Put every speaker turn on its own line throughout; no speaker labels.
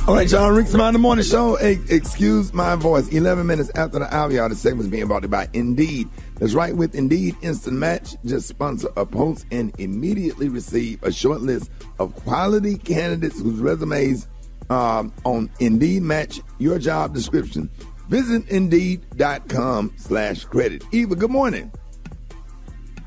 All right, y'all. Rickey Smiley, the morning show. Hey, excuse my voice. 11 minutes after the hour, y'all. The segment's being brought to you by Indeed. That's right. With Indeed Instant Match, just sponsor a post and immediately receive a short list of quality candidates whose resumes on Indeed match your job description. Visit Indeed.com/credit. Eva, good morning.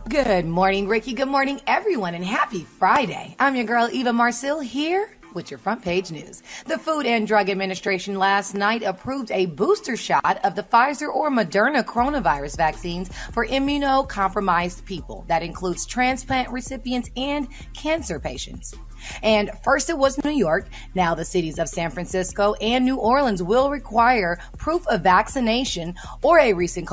Good morning, Ricky. Good morning, everyone, and happy Friday. I'm your girl, Eva Marcil, here with your front page news. The Food and Drug Administration last night approved a booster shot of the Pfizer or Moderna coronavirus vaccines for immunocompromised people. That includes transplant recipients and cancer patients. And first it was New York. Now the cities of San Francisco and New Orleans will require proof of vaccination or a recent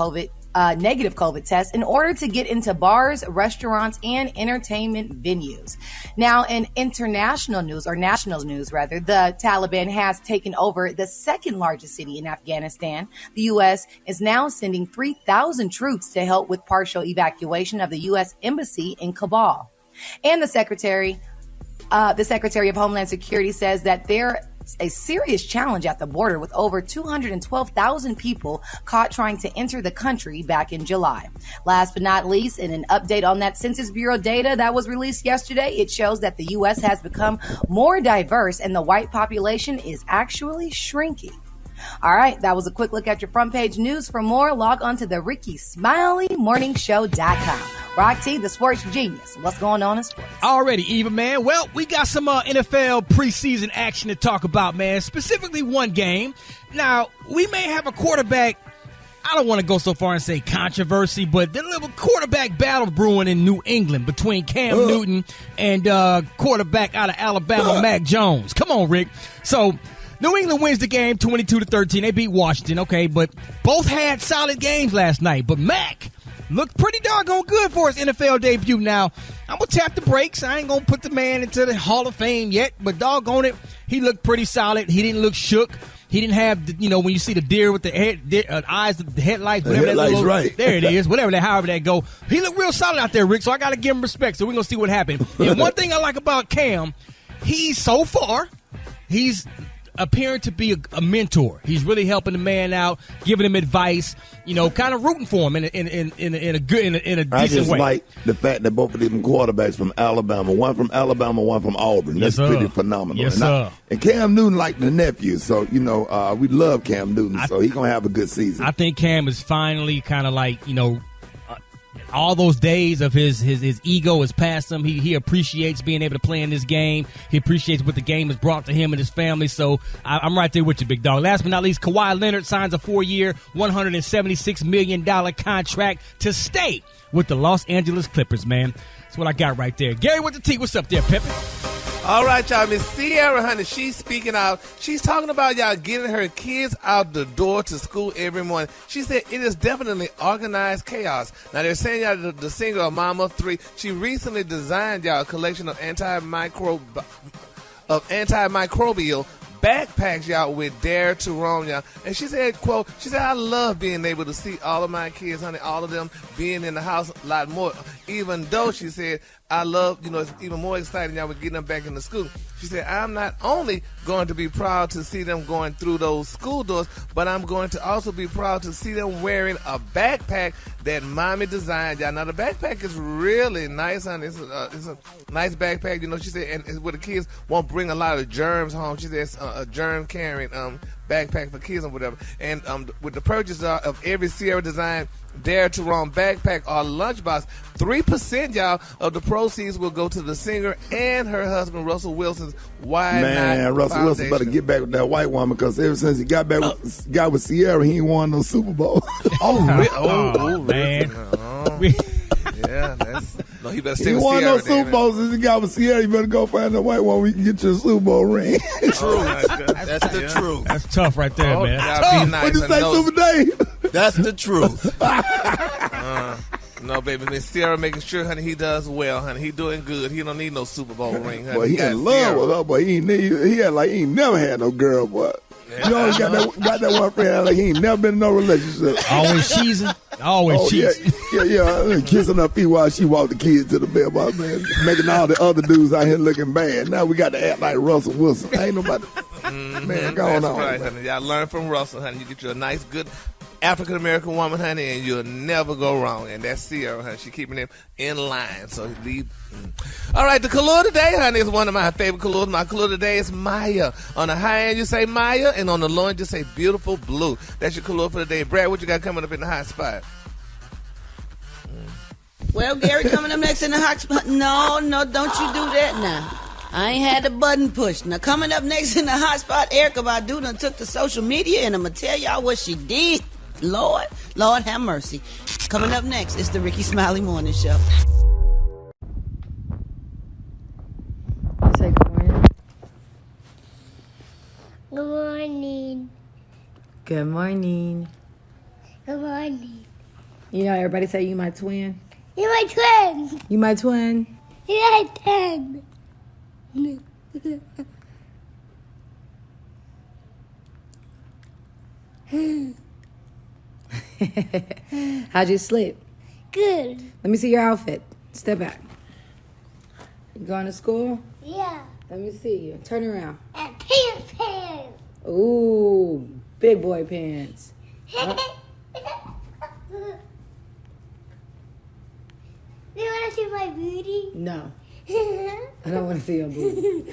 negative COVID test in order to get into bars, restaurants, and entertainment venues. Now, in international news, or national news rather, the Taliban has taken over the second largest city in Afghanistan. The U.S. is now sending 3,000 troops to help with partial evacuation of the U.S. Embassy in Kabul. And the Secretary of Homeland Security says that there's a serious challenge at the border with over 212,000 people caught trying to enter the country back in July. Last but not least, in an update on that Census Bureau data that was released yesterday, it shows that the U.S. has become more diverse and the white population is actually shrinking. All right, that was a quick look at your front page news. For more, log on to the RickeySmileyMorningShow.com. Rock T, the sports genius. What's going on in sports?
Already, Eva, man. Well, we got some NFL preseason action to talk about, man. Specifically one game. Now, we may have a quarterback, I don't want to go so far and say controversy, but there's a little quarterback battle brewing in New England between Cam Newton and quarterback out of Alabama, Mac Jones. Come on, Rick. So New England wins the game 22-13. They beat Washington, okay, but both had solid games last night. But Mac looked pretty doggone good for his NFL debut. Now, I'm going to tap the brakes. I ain't going to put the man into the Hall of Fame yet, but doggone it, he looked pretty solid. He didn't look shook. He didn't have, when you see the deer with the eyes, the headlights, whatever that little,
right.
There it is, however that go. He looked real solid out there, Rick, so I got to give him respect. So we're going to see what happened. And one thing I like about Cam, he's appearing to be a mentor. He's really helping the man out, giving him advice, kind of rooting for him in a decent way.
I just like the fact that both of them quarterbacks from Alabama, one from Alabama, one from Auburn. That's pretty phenomenal.
Yes, sir.
And Cam Newton like the nephew, so we love Cam Newton, so he's gonna have a good season.
I think Cam is finally kind of like all those days of his ego has passed him. He appreciates being able to play in this game. He appreciates what the game has brought to him and his family. So I'm right there with you, big dog. Last but not least, Kawhi Leonard signs a 4-year, $176 million contract to stay with the Los Angeles Clippers, man. That's what I got right there. Gary with the T, what's up there, Pippin?
All right, y'all. Miss Sierra, honey, she's speaking out. She's talking about y'all getting her kids out the door to school every morning. She said it is definitely organized chaos. Now, they're saying y'all the singer of Mama of 3, she recently designed y'all a collection of antimicrobial backpacks, y'all, with Dare to Roam, y'all. And she said, quote, I love being able to see all of my kids, honey, all of them being in the house a lot more. Even though, she said, I love, it's even more exciting, y'all, with getting them back into school. She said, I'm not only going to be proud to see them going through those school doors, but I'm going to also be proud to see them wearing a backpack that Mommy designed, y'all. Now, the backpack is really nice, honey. It's a nice backpack, she said, and it's where the kids won't bring a lot of germs home. She said it's a germ-carrying backpack for kids or whatever. And with the purchase of every Sierra design Dare to Roam backpack or lunchbox, 3%, y'all, of the proceeds will go to the singer and her husband, Russell Wilson's Why Not
Russell
Foundation.
Wilson better get back with that white woman, because ever since he got back with Sierra, he ain't won no Super Bowl.
Man.
Yeah, no, he better stay with Sierra.
He won no Super Bowl since he got with Sierra. You better go find a white woman where you can get your Super Bowl ring.
That's the truth.
That's tough right there, man.
Tough.
What you say, Super Dave?
That's the truth. No, baby, Miss Sierra making sure, honey, he does well, honey. He doing good. He don't need no Super Bowl ring, honey.
Boy, he in love with her, boy. He ain't never had no girl, boy. You always got that one friend like he ain't never been in no relationship.
Always cheesing. Always cheats.
Yeah. Kissing her feet while she walked the kids to the mailbox, man. Making all the other dudes out here looking bad. Now we got to act like Russell Wilson. Ain't nobody. Man, go on.
That's right, honey. Y'all learn from Russell, honey. You get you a nice, good African-American woman, honey, and you'll never go wrong. And that's Sierra, honey. She keeping them in line. So leave. All right, the color today, honey, is one of my favorite colors. My color today is Maya. On the high end, you say Maya, and on the low end, you say beautiful blue. That's your color for the day. Brad, what you got coming up in the hot spot?
Well, Gary, coming up next in the hot spot. No, don't you do that now. I ain't had the button pushed. Now, coming up next in the hot spot, Erykah Badu done took to social media, and I'm going to tell y'all what she did. Lord have mercy. Coming up next, it's the Rickey Smiley Morning Show.
Say good morning.
Good morning.
Good morning.
Good morning.
You know, everybody say you my twin.
You're my twin.
You my twin.
You're my twin.
How'd you sleep?
Good.
Let me see your outfit. Step back. You going to school?
Yeah.
Let me see you. Turn around.
And pants.
Ooh, big boy pants.
Do you want to see my booty?
No, I don't want to see your booty.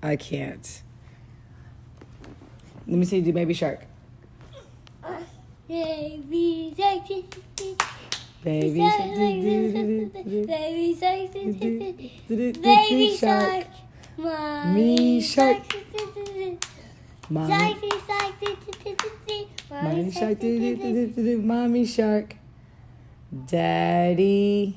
I can't. Let me see you do Baby Shark.
Baby shark.
Baby Shark.
Baby shark.
Baby Shark. Me Shark. Mommy Shark. Mommy Shark. Daddy.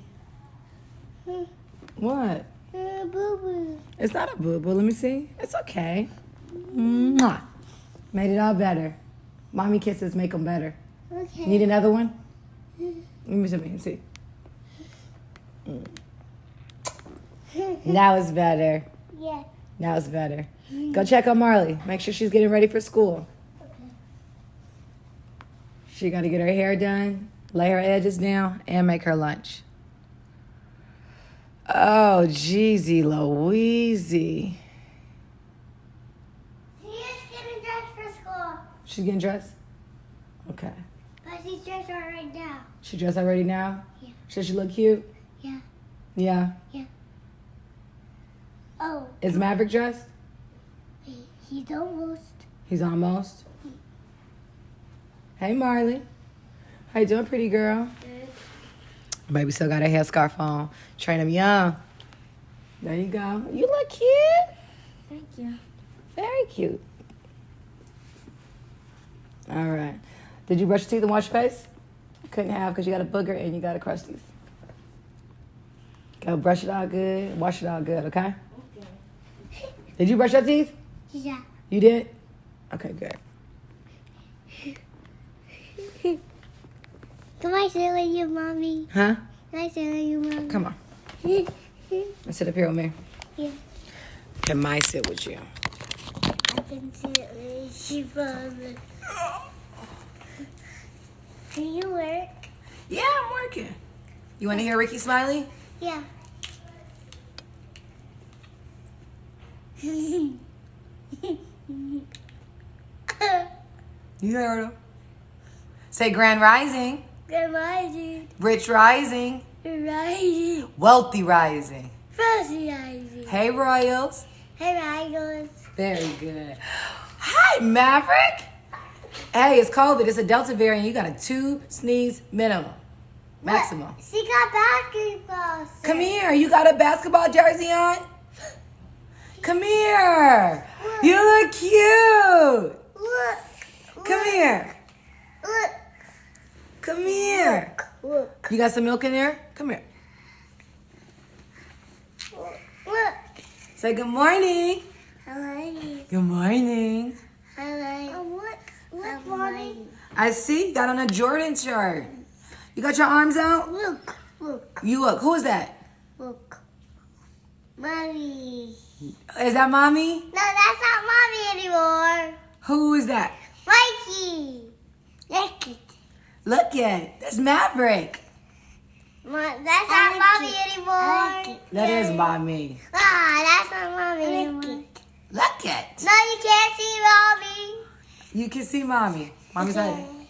What?
Boo-boo.
It's not a boo-boo. Let me see. It's okay. Mwah. Made it all better. Mommy kisses make them better.
Okay.
Need another one? Let me see. That was better.
Yeah.
That was better. Go check on Marley. Make sure she's getting ready for school. She got to get her hair done, lay her edges down, and make her lunch. Oh, Jeezy Louise.
She's getting dressed for school.
She's getting dressed? Okay.
But she's dressed right now.
She dressed already now?
Yeah.
Does she look cute?
Yeah.
Yeah.
Oh.
Is Maverick dressed?
He's almost.
He's almost. Hey, Marley. How you doing, pretty girl?
Good.
Baby still got her headscarf on. Train him young. There you go. You look cute.
Thank you.
Very cute. All right. Did you brush your teeth and wash your face? Couldn't have because you got a booger and you got a crusties. Go brush it all good. Wash it all good, okay?
Okay.
Did you brush your teeth?
Yeah.
You did? Okay, good.
Can I sit with you, Mommy?
Huh?
Can I sit with you, Mommy?
Come on. Let's sit up here with me.
Yeah.
Can I sit with you?
I can sit with you, Mommy. Can you work?
Yeah, I'm working. You want to hear Rickey Smiley?
Yeah.
You heard him. Say Grand Rising.
Good rising.
Rich Rising.
Good rising.
Wealthy Rising.
Frosty rising.
Hey, Royals.
Hey, Ragos.
Very good. Hi, Maverick. Hey, it's COVID. It's a Delta variant. You got a 2 sneeze maximum.
What? She got basketball.
Come here. You got a basketball jersey on? Come here. You look cute.
Look.
Come here.
Look.
Come here.
Look.
You got some milk in there? Come here.
Look.
Say good morning.
Hello.
Good morning.
Hello. What morning?
I see. You got on a Jordan shirt. You got your arms out?
Look. Look.
You look. Who is that?
Look. Mommy.
Is that mommy?
No, that's not Mommy anymore.
Who is that?
Mikey. Look it.
Look at that's Maverick.
That's not mommy anymore.
That is mommy.
That's not mommy anymore.
Look at.
No, you can't see mommy.
You can see mommy. Mommy's hiding.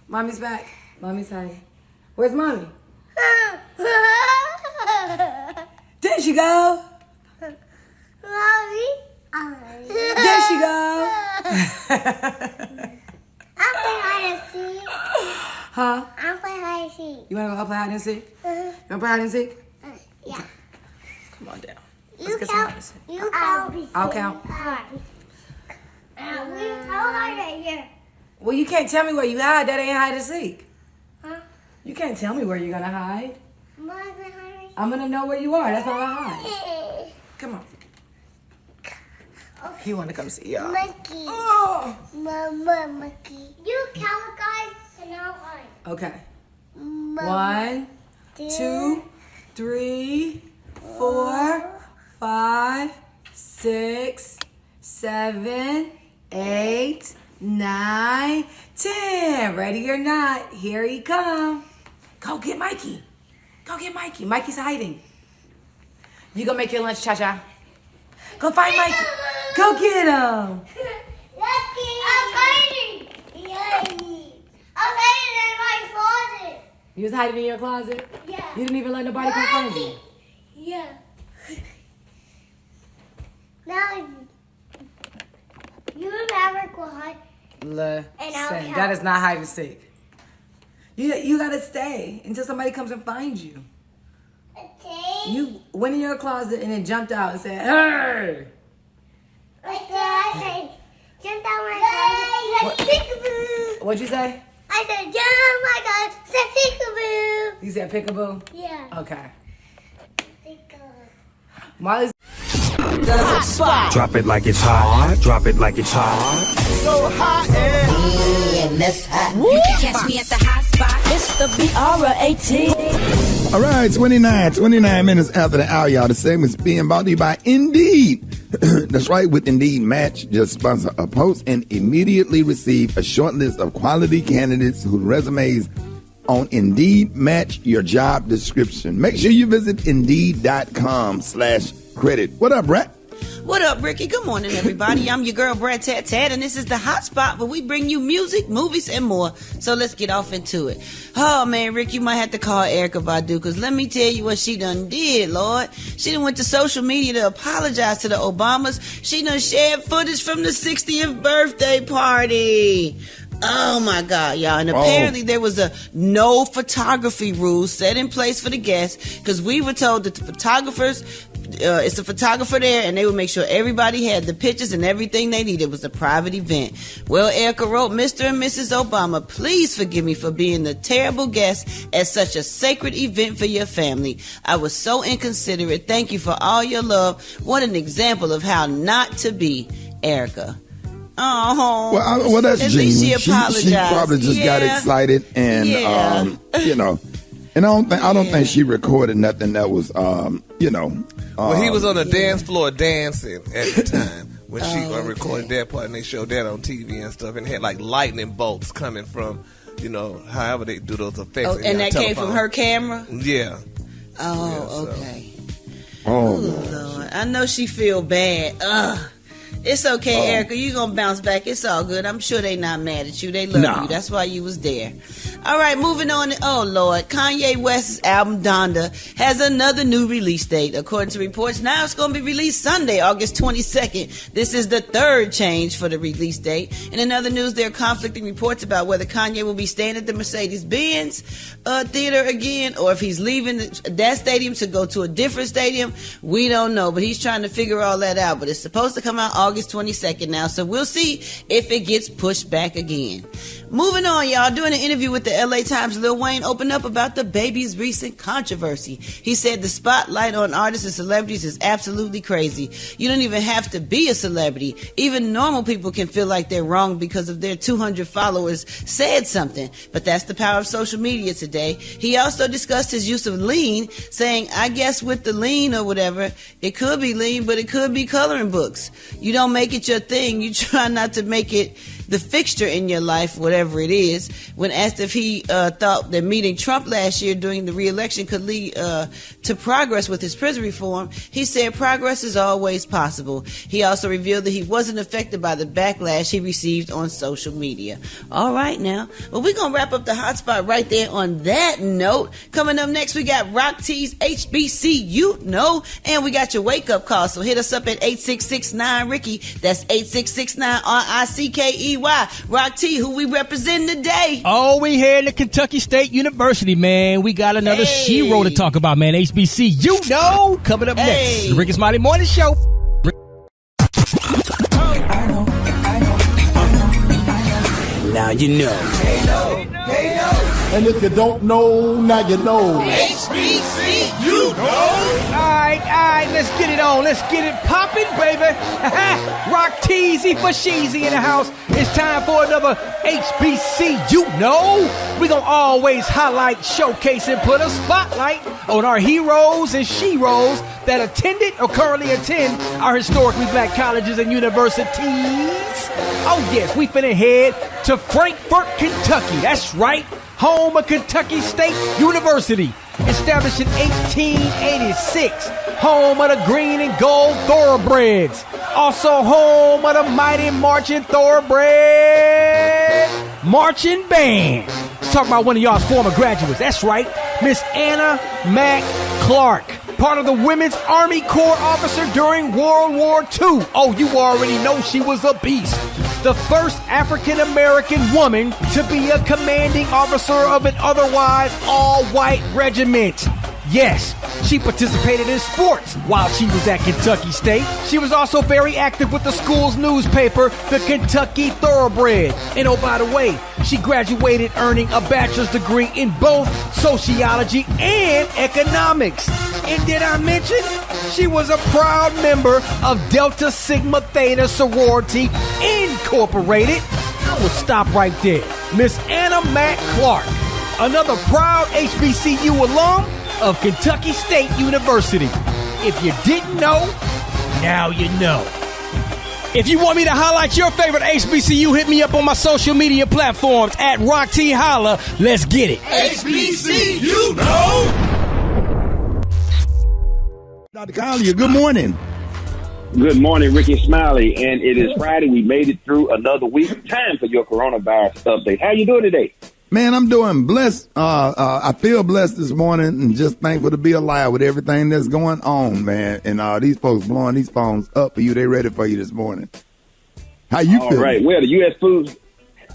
Mommy's back. Mommy's hiding. Where's mommy? There she go.
Mommy.
There she go.
I'm playing hide and seek.
Huh?
I'm playing hide and seek.
You wanna go play hide and seek? You wanna play hide and seek?
Yeah.
Come on down.
You
get some hide and seek.
You count.
I'll count.
How hard are you?
Well, you can't tell me where you hide. That ain't hide and seek.
Huh?
You can't tell me where you're gonna hide.
Mama,
I'm gonna know where you are. That's not a hide. Come on. He wanna come see y'all.
Monkey.
Oh.
Mama, monkey. You count, guys, and I'll hide.
Okay.
Mama,
1, 2, 3, 4, 5, 6, 7, 8, 9, 10. Ready or not, here he come. Go get Mikey. Go get Mikey. Mikey's hiding. You go make your lunch, Cha-Cha. Go find Mikey. Go get him.
Lucky. I'm hiding. Yay. I'm hiding in my closet.
You was hiding in your closet?
Yeah.
You didn't even let nobody come find you?
Yeah. Now, you and Maverick will hide.
Listen,
count.
that is not hide and seek. You gotta stay until somebody comes and finds you.
Okay.
You went in your closet and then jumped out and said, "Hey!"
Like that, I said, jump out my closet. Peekaboo.
What'd you say?
I said, jump my closet. Said peekaboo.
You said peekaboo?
Yeah.
Okay.
Peekaboo.
Molly's
Drop it like it's hot. Drop it like it's hot.
So hot and that's hot. You can catch me at the hot spot. It's the BRAT.
All right, 29 minutes after the hour, y'all. The segment's being brought to you by Indeed. That's right, with Indeed Match, just sponsor a post and immediately receive a short list of quality candidates whose resumes on Indeed match your job description. Make sure you visit Indeed.com/credit. What up, Brett?
What up, Ricky? Good morning, everybody. I'm your girl, Brad Tat Tat, and this is the Hot Spot where we bring you music, movies, and more. So let's get off into it. Oh, man, Rick, you might have to call Erykah Badu, because let me tell you what she done did, Lord. She done went to social media to apologize to the Obamas. She done shared footage from the 60th birthday party. Oh my God, y'all. And apparently there was a no photography rule set in place for the guests, because we were told that the photographers, it's a photographer there, and they would make sure everybody had the pictures and everything they needed. It was a private event. Well, Erykah wrote, Mr. and Mrs. Obama, please forgive me for being the terrible guest at such a sacred event for your family. I was so inconsiderate. Thank you for all your love. What an example of how not to be, Erykah. Oh,
well, that's
at
genuine.
least she apologized.
She probably just got excited, and you know, and I don't think she recorded nothing that was, you know.
Well, he was on the dance floor dancing at the time when she recorded that part, and they showed that on TV and stuff, and had like lightning bolts coming from, you know, however they do those effects.
Oh, and that came from her camera.
Yeah.
Oh, okay.
Oh,
Lord, I know she feel bad. Ugh. It's okay, Erykah. You gonna bounce back. It's all good. I'm sure they not mad at you. They love you. That's why you was there. All right, moving on. Oh, Lord. Kanye West's album, Donda, has another new release date. According to reports, now it's going to be released Sunday, August 22nd. This is the third change for the release date. And in other news, there are conflicting reports about whether Kanye will be staying at the Mercedes-Benz theater again, or if he's leaving that stadium to go to a different stadium. We don't know, but he's trying to figure all that out. But it's supposed to come out August 22nd now, so we'll see if it gets pushed back again. Moving on, y'all. Doing an interview with the LA Times, Lil Wayne opened up about the baby's recent controversy. He said the spotlight on artists and celebrities is absolutely crazy. You don't even have to be a celebrity. Even normal people can feel like they're wrong because of their 200 followers said something. But that's the power of social media today. He also discussed his use of lean, saying, I guess with the lean or whatever, it could be lean, but it could be coloring books. You don't make it your thing. You try not to make it the fixture in your life, whatever it is. When asked if he thought that meeting Trump last year during the re-election could lead to progress with his prison reform, he said progress is always possible. He also revealed that he wasn't affected by the backlash he received on social media. All right now. Well, we're going to wrap up the hotspot right there on that note. Coming up next, we got Rock T's HBCU know, and we got your wake-up call. So hit us up at 8669-RICKEY. That's 8669-RICKEY. Rock T, who we represent today?
Oh, we here in the Kentucky State University, man. We got another shero to talk about, man. HBCU know. Coming up next, the Rickey Smiley Morning Show.
Now you know.
And if you don't know, now you know.
HBCU know. All right, let's get it on. Let's get it popping, baby. Rock Teasy for Sheezy in the house. It's time for another HBCU know. We're going to always highlight, showcase, and put a spotlight on our heroes and sheroes that attended or currently attend our historically black colleges and universities. Oh, yes, we finna head to Frankfort, Kentucky. That's right, home of Kentucky State University. Established in 1886, home of the green and gold thoroughbreds. Also home of the mighty marching thoroughbred marching band. Let's talk about one of y'all's former graduates. That's right, Miss Anna Mack Clark. Part of the Women's Army Corps officer during World War II. Oh, you already know she was a beast. The first African-American woman to be a commanding officer of an otherwise all-white regiment. Yes, she participated in sports while she was at Kentucky State. She was also very active with the school's newspaper, the Kentucky Thoroughbred. And oh, by the way, she graduated earning a bachelor's degree in both sociology and economics. And did I mention she was a proud member of Delta Sigma Theta Sorority Incorporated? I will stop right there. Miss Anna Mack Clark, another proud HBCU alum of Kentucky State University. If you didn't know, now you know. If you want me to highlight your favorite HBCU, hit me up on my social media platforms at Rock T Holla. Let's get it.
HBCU know. Dr. Collier, good morning.
Good morning, Rickey Smiley, and it is Friday. We made it through another week. Time for your coronavirus update. How you doing today?
Man, I'm doing blessed. I feel blessed this morning and just thankful to be alive with everything that's going on, man. And these folks blowing these phones up for you. They ready for you this morning. How you feeling? All right.
Well, the U.S. Food,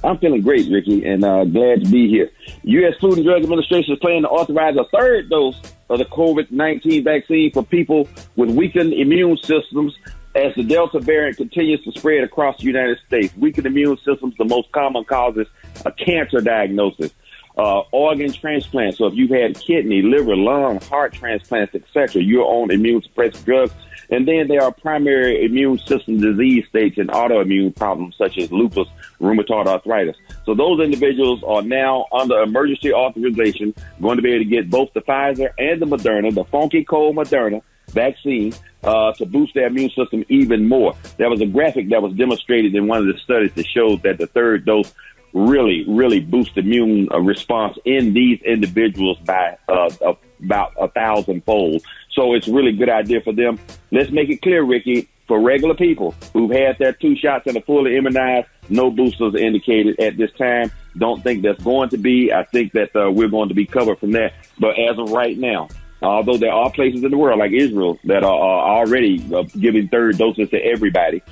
I'm feeling great, Ricky, and glad to be here. U.S. Food and Drug Administration is planning to authorize a third dose of the COVID-19 vaccine for people with weakened immune systems as the Delta variant continues to spread across the United States. Weakened immune systems, the most common causes a cancer diagnosis, organ transplants. So if you've had kidney, liver, lung, heart transplants, etc., you're on immune suppressive drugs. And then there are primary immune system disease states and autoimmune problems such as lupus, rheumatoid arthritis. So those individuals are now under emergency authorization, going to be able to get both the Pfizer and the Moderna, the funky cold Moderna vaccine, to boost their immune system even more. There was a graphic that was demonstrated in one of the studies that showed that the third dose really boosts immune response in these individuals by about 1,000-fold. So it's really a good idea for them. Let's make it clear, Ricky, for regular people who've had their 2 shots and are fully immunized, no boosters indicated at this time. Don't think that's going to be. I think that we're going to be covered from that. But as of right now, although there are places in the world like Israel that are already giving third doses to everybody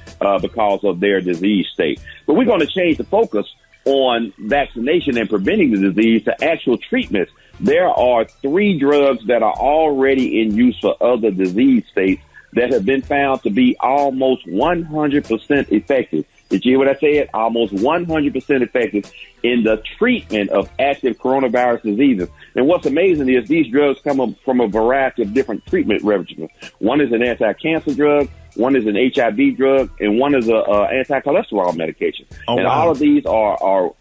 because of their disease state. But we're going to change the focus on vaccination and preventing the disease to actual treatments. There are 3 drugs that are already in use for other disease states that have been found to be almost 100% effective. Did you hear what I said? Almost 100% effective in the treatment of active coronavirus diseases. And what's amazing is these drugs come from a variety of different treatment regimens. One is an anti-cancer drug, one is an HIV drug, and one is a anti-cholesterol medication. Oh, and all of these are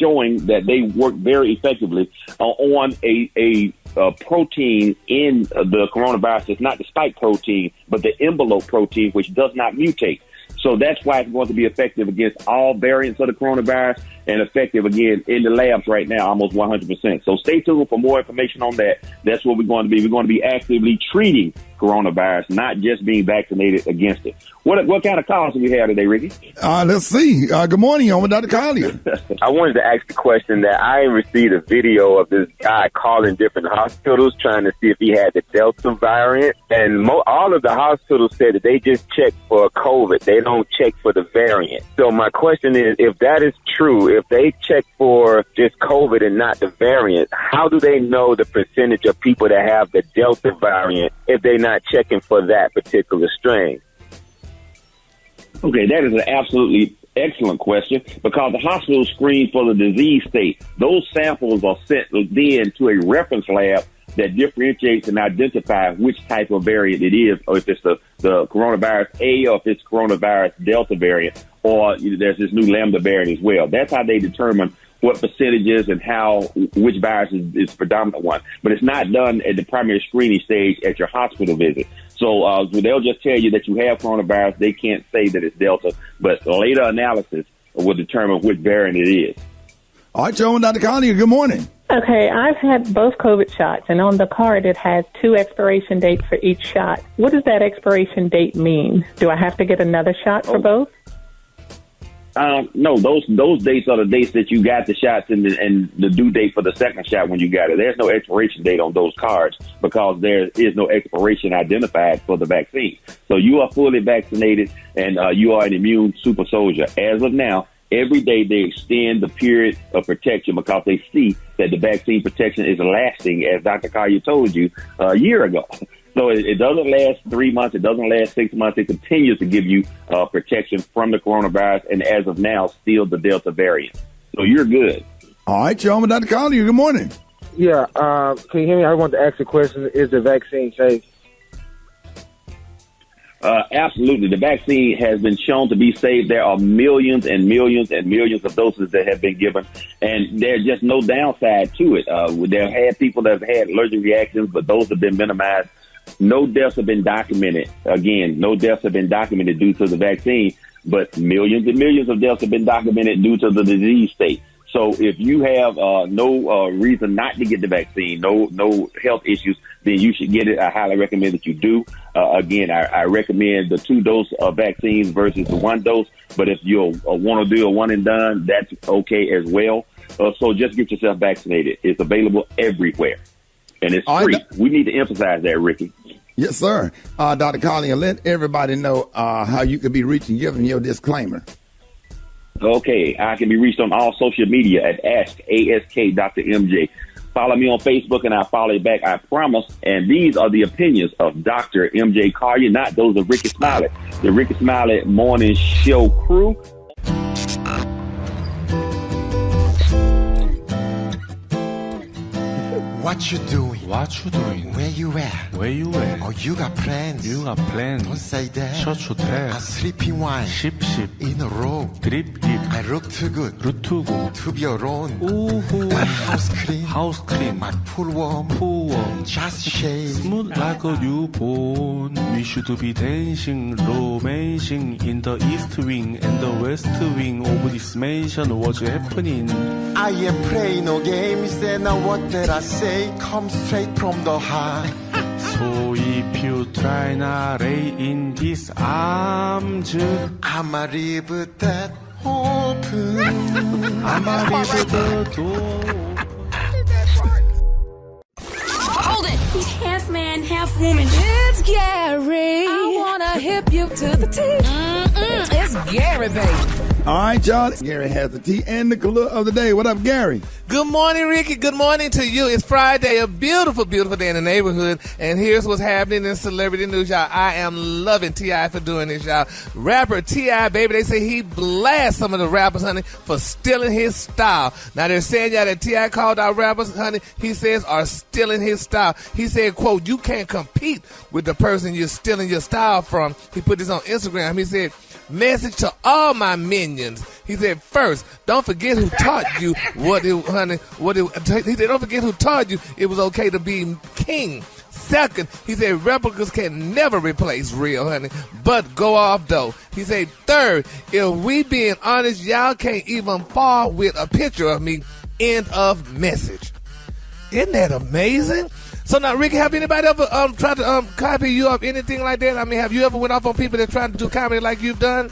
showing that they work very effectively on a protein in the coronavirus. It's not the spike protein, but the envelope protein, which does not mutate. So that's why it's going to be effective against all variants of the coronavirus and effective, again, in the labs right now, almost 100%. So stay tuned for more information on that. That's what we're going to be. We're going to be actively treating coronavirus, not just being vaccinated against it. What kind of calls do we have today, Ricky?
Let's see. Good morning, on with Dr. Collier.
I wanted to ask the question that I received a video of this guy calling different hospitals trying to see if he had the Delta variant. And all of the hospitals said that they just check for COVID. They don't check for the variant. So my question is, if that is true, if they check for just COVID and not the variant, how do they know the percentage of people that have the Delta variant if they're not checking for that particular strain?
Okay, that is an absolutely excellent question, because the hospital screen for the disease state. Those samples are sent then to a reference lab that differentiates and identifies which type of variant it is, or if it's the coronavirus A, or if it's coronavirus Delta variant, or there's this new Lambda variant as well. That's how they determine what percentages and which virus is predominant one. But it's not done at the primary screening stage at your hospital visit. So they'll just tell you that you have coronavirus. They can't say that it's Delta, but later analysis will determine which variant it is.
All right, Joe and Dr. Collier, good morning.
Okay, I've had both COVID shots, and on the card it has 2 expiration dates for each shot. What does that expiration date mean? Do I have to get another shot for both?
No, those dates are the dates that you got the shots and the due date for the second shot when you got it. There's no expiration date on those cards because there is no expiration identified for the vaccine. So you are fully vaccinated and you are an immune super soldier. As of now, every day they extend the period of protection because they see that the vaccine protection is lasting, as Dr. Collier told you a year ago. So it doesn't last 3 months. It doesn't last 6 months. It continues to give you protection from the coronavirus. And as of now, still the Delta variant. So you're good.
All right, Joe, Dr. Collier, good morning.
Yeah, can you hear me? I want to ask a question. Is the vaccine safe?
Absolutely. The vaccine has been shown to be safe. There are millions and millions and millions of doses that have been given, and there's just no downside to it. There have had people that have had allergic reactions, but those have been minimized. No deaths have been documented. Again, no deaths have been documented due to the vaccine, but millions and millions of deaths have been documented due to the disease state. So if you have no reason not to get the vaccine, no health issues, then you should get it. I highly recommend that you do. Again, I recommend the 2-dose vaccines versus the 1 dose. But if you want to do a one and done, that's okay as well. So just get yourself vaccinated. It's available everywhere, and it's free. We need to emphasize that, Ricky.
Yes, sir. Dr. Collier, let everybody know how you could be reaching, giving your disclaimer.
Okay, I can be reached on all social media at Ask Dr. MJ. Follow me on Facebook and I'll follow you back, I promise. And these are the opinions of Dr. MJ Collier, not those of Rickey Smiley. The Rickey Smiley Morning Show crew.
What you doing?
What you doing?
Where you at?
Where you at?
Oh, you got plans?
You got plans?
Don't say that.
Shut your trap.
I'm sleeping wine.
Ship.
In a row.
Drip.
I look too good.
Look too good.
To be alone.
Ooh.
My house clean.
House clean.
My pool warm. Just shave.
Smooth like a newborn. We should be dancing, romancing in the east wing and the west wing of this mansion. What's happening?
I ain't play no games and what did I say? Come straight from the heart.
So if you try not lay in these arms,
I'ma leave that open.
I'ma leave the door.
Hold it! He's half man, half woman.
It's Gary. I wanna hip you to the T. It's Gary, baby.
All right, y'all. Gary has the tea and the color of the day. What up, Gary?
Good morning, Ricky. Good morning to you. It's Friday, a beautiful, beautiful day in the neighborhood. And here's what's happening in celebrity news, y'all. I am loving T.I. for doing this, y'all. Rapper T.I., baby, they say he blasts some of the rappers, honey, for stealing his style. Now, they're saying, y'all, that T.I. called out rappers, honey, he says, are stealing his style. He said, quote, you can't compete with the person you're stealing your style from. He put this on Instagram. He said, message to all my minions. He said, first, don't forget who taught you he said, don't forget who taught you it was okay to be king. Second, he said replicas can never replace real, honey, but go off though. He said third, if we being honest, y'all can't even fall with a picture of me. End of message. Isn't that amazing? So now, Ricky, have anybody ever tried to copy you of anything like that? I mean, have you ever went off on people that trying to do comedy like you've done?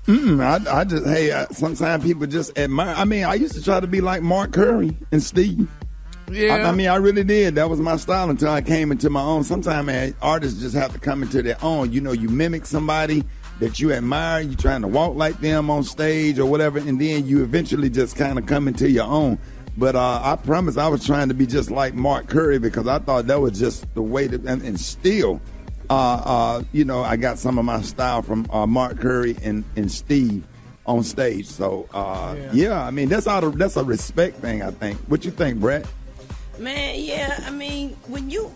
I just, sometimes people just admire. I mean, I used to try to be like Mark Curry and Steve.
Yeah.
I mean, I really did. That was my style until I came into my own. Sometimes, man, artists just have to come into their own. You know, you mimic somebody that you admire, you trying to walk like them on stage or whatever, and then you eventually just kind of come into your own. But I promise I was trying to be just like Mark Curry because I thought that was just the way to, and still, you know, I got some of my style from Mark Curry and Steve on stage. So, yeah, I mean, that's a respect thing, I think. What you think, Brett?
Man, yeah, I mean, when you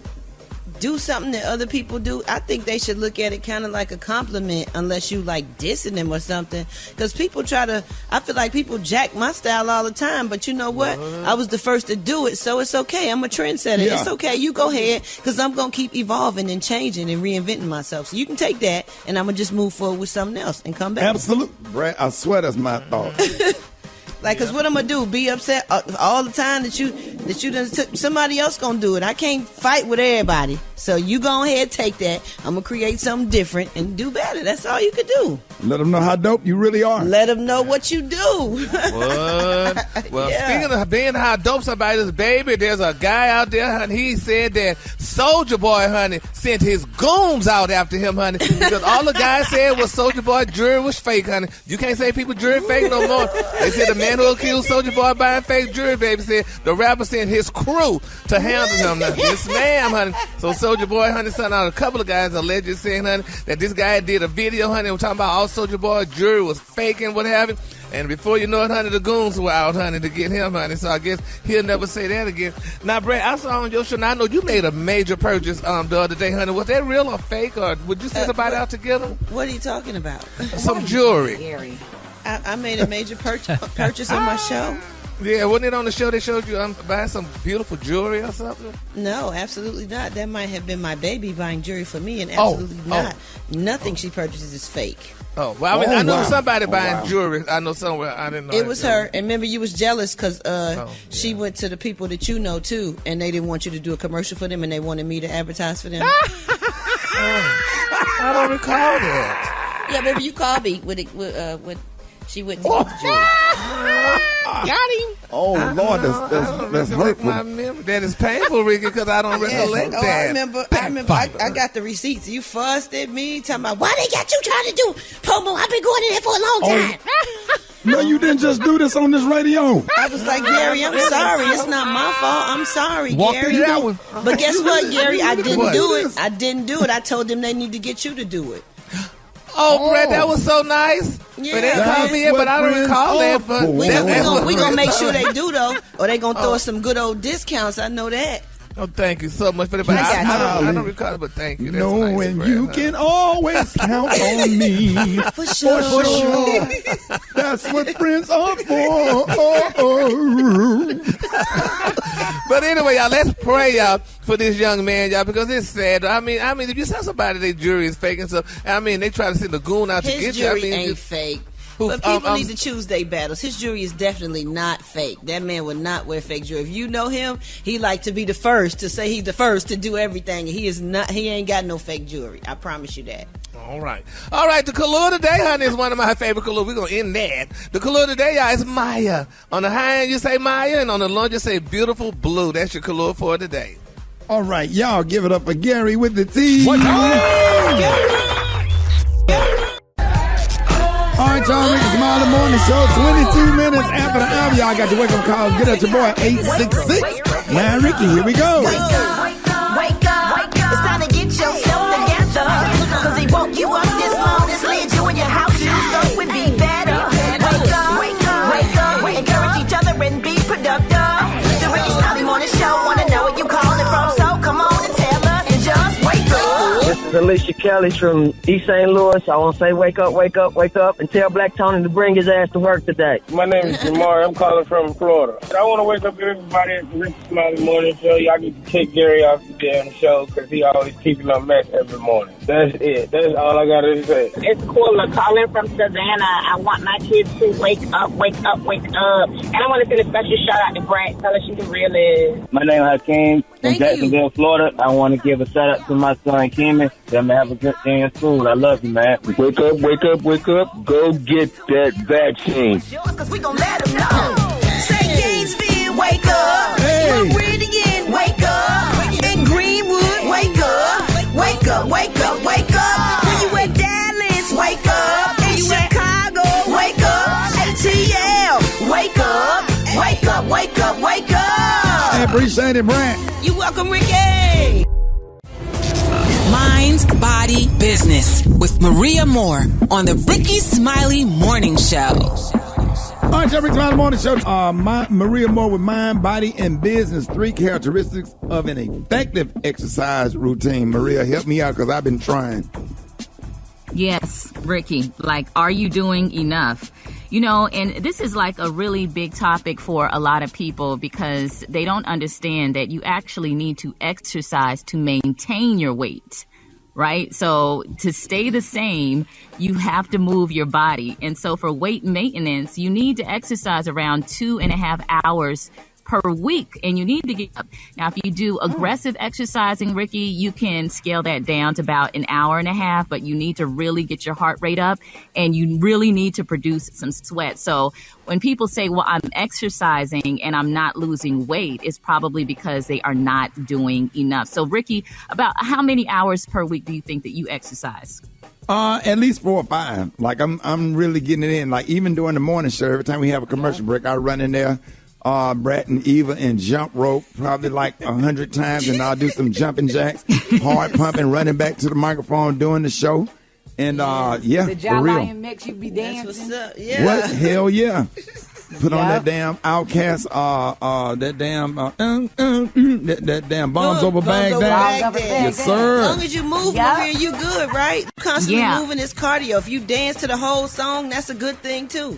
do something that other people do, I think they should look at it kind of like a compliment, unless you like dissing them or something. Because people I feel like people jack my style all the time, but you know what? I was the first to do it, so it's okay. I'm a trendsetter.
Yeah.
It's okay. You go ahead, because I'm going to keep evolving and changing and reinventing myself. So you can take that, and I'm going to just move forward with something else and come back.
Absolutely. Brett, I swear that's my thought.
Like, cause what I'm gonna do? Be upset all the time that you done took somebody else gonna do it. I can't fight with everybody. So you go ahead, take that. I'm gonna create something different and do better. That's all you could do.
Let them know how dope you really are.
Let them know what you do.
What? Well, speaking of being how dope somebody is, baby, there's a guy out there, honey. He said that Soulja Boy, honey, sent his goons out after him, honey, because all the guy said was Soulja Boy jewelry was fake, honey. You can't say people jewelry fake no more. They said the man who accused Soulja Boy of buying fake jewelry, baby, said the rapper sent his crew to handle him. Now, yes, ma'am, honey. So Soulja Boy, honey, sent out a couple of guys allegedly saying, honey, that this guy did a video, honey, we're talking about all Soulja Boy jewelry was fake and what have you. And before you know it, honey, the goons were out, honey, to get him, honey. So I guess he'll never say that again. Now, Brett, I saw on your show, now I know you made a major purchase the other day, honey. Was that real or fake, or would you send somebody out together?
What are you talking about?
Some jewelry.
I made a major purchase on my show.
Yeah, wasn't it on the show they showed you buying some beautiful jewelry or something?
No, absolutely not. That might have been my baby buying jewelry for me, and absolutely not. Nothing she purchases is fake.
Oh, well, I mean, I know somebody buying jewelry. I know somewhere. I didn't know.
It was her. And remember, you was jealous because she went to the people that you know, too, and they didn't want you to do a commercial for them, and they wanted me to advertise for them.
I don't recall that.
Yeah, baby, you called me with she went to get the jewelry.
Got him.
Oh, Lord, that's hurtful.
My memory. That is painful, Ricky, because I don't recollect that.
I remember. I got the receipts. You fussed at me, talking about why they got you trying to do promo. I've been going in there for a long time.
No, you didn't just do this on this radio.
I was like, Gary, I'm sorry. It's not my fault. I'm sorry, Gary. But guess what, Gary? I didn't do it. I didn't do it. I told them they need to get you to do it.
Oh, Brett, that was so nice.
Yeah.
But they called me in, but I don't recall that. But
we gonna make sure they do, though, or they gonna throw us some good old discounts. I know that.
Oh, thank you so much for that. But I don't recall it, but thank you. That's
knowing
nice,
you can always count on me.
For sure.
That's what friends are for.
But anyway, y'all, let's pray, y'all, for this young man, y'all, because it's sad. I mean, if you tell somebody their jury is fake and stuff, I mean, they try to send the goon out to get you.
His jury ain't fake. But people need to choose their battles. His jewelry is definitely not fake. That man would not wear fake jewelry. If you know him, he like to be the first to say he's the first to do everything. And he is not. He ain't got no fake jewelry. I promise you that.
All right. The color today, honey, is one of my favorite colors. We're going to end that. The color today, y'all, is Maya. On the high end, you say Maya, and on the low, you say beautiful blue. That's your color for today.
All right, y'all, give it up for Gary with the T.
What time?
All right, y'all, Rickey Smiley Morning Show, 22 minutes after the hour. Y'all got your wake-up call. Get at your boy, 866. Now, Ricky, here we go.
Wake up. It's time to get yourself together. Because he woke you up this morning, slid you in your house. You stuck with be better. Wake up. Encourage each other and be productive. The Rickey Smiley Morning Show. Want to know where you calling from, so come on and tell us and just wake up.
is Alicia Kelly from East St. Louis. I want to say wake up, wake up, wake up, and tell Black Tony to bring his ass to work today.
My name is Jamar. I'm calling from Florida. I want to wake up everybody at the Rickey Smiley morning show. Y'all need to take Gary off the damn show because he always keeping a mess every morning. That's it. That's all I got to say.
It's Cooler calling from Savannah. I want my kids to wake up, wake up, wake up. And I want to send a special shout out to Brad. Tell her she's the realest.
My name is Hakeem from Jacksonville, Florida. I want to give a shout out to my son, Kimmy. Tell him to have a good day in school. I love you, man.
Wake up, wake up, wake up. Go get that vaccine.
Cause we gon' let them know. Say Gainesville, wake up. Hey. Meridian, wake up. In Greenwood, wake up. Wake up, wake up, wake up. When you at Dallas, wake up. In Chicago, wake up. ATL, wake up. Wake up, wake up, wake up.
I appreciate it, Brent.
You welcome, Ricky.
Mind, Body, Business with Maria Moore on the Rickey Smiley Morning Show.
All right, Rickey Smiley Morning Show. Maria Moore with Mind, Body, and Business. 3 characteristics of an effective exercise routine. Maria, help me out because I've been trying.
Yes, Ricky. Like, are you doing enough? You know, and this is like a really big topic for a lot of people because they don't understand that you actually need to exercise to maintain your weight, right? So to stay the same, you have to move your body. And so for weight maintenance, you need to exercise around 2.5 hours per week, and you need to get up. Now, if you do aggressive exercising, Ricky, you can scale that down to about 1.5 hours, but you need to really get your heart rate up, and you really need to produce some sweat. So when people say, well, I'm exercising and I'm not losing weight, it's probably because they are not doing enough. So, Ricky, about how many hours per week do you think that you exercise?
At least 4 or 5. Like, I'm really getting it in. Like, even during the morning show, every time we have a commercial break, I run in there, Brett and Eva and jump rope probably like 100 times, and I'll do some jumping jacks, hard pumping, running back to the microphone doing the show. And yeah,
the
for real.
Lion mix you be dancing.
What's up? Yeah.
What? Hell yeah. Put on that damn Outcast, that damn, that damn Bombs Over Baghdad. Yes, sir.
As long as you move, Maria, you good, right? Constantly moving is cardio. If you dance to the whole song, that's a good thing too.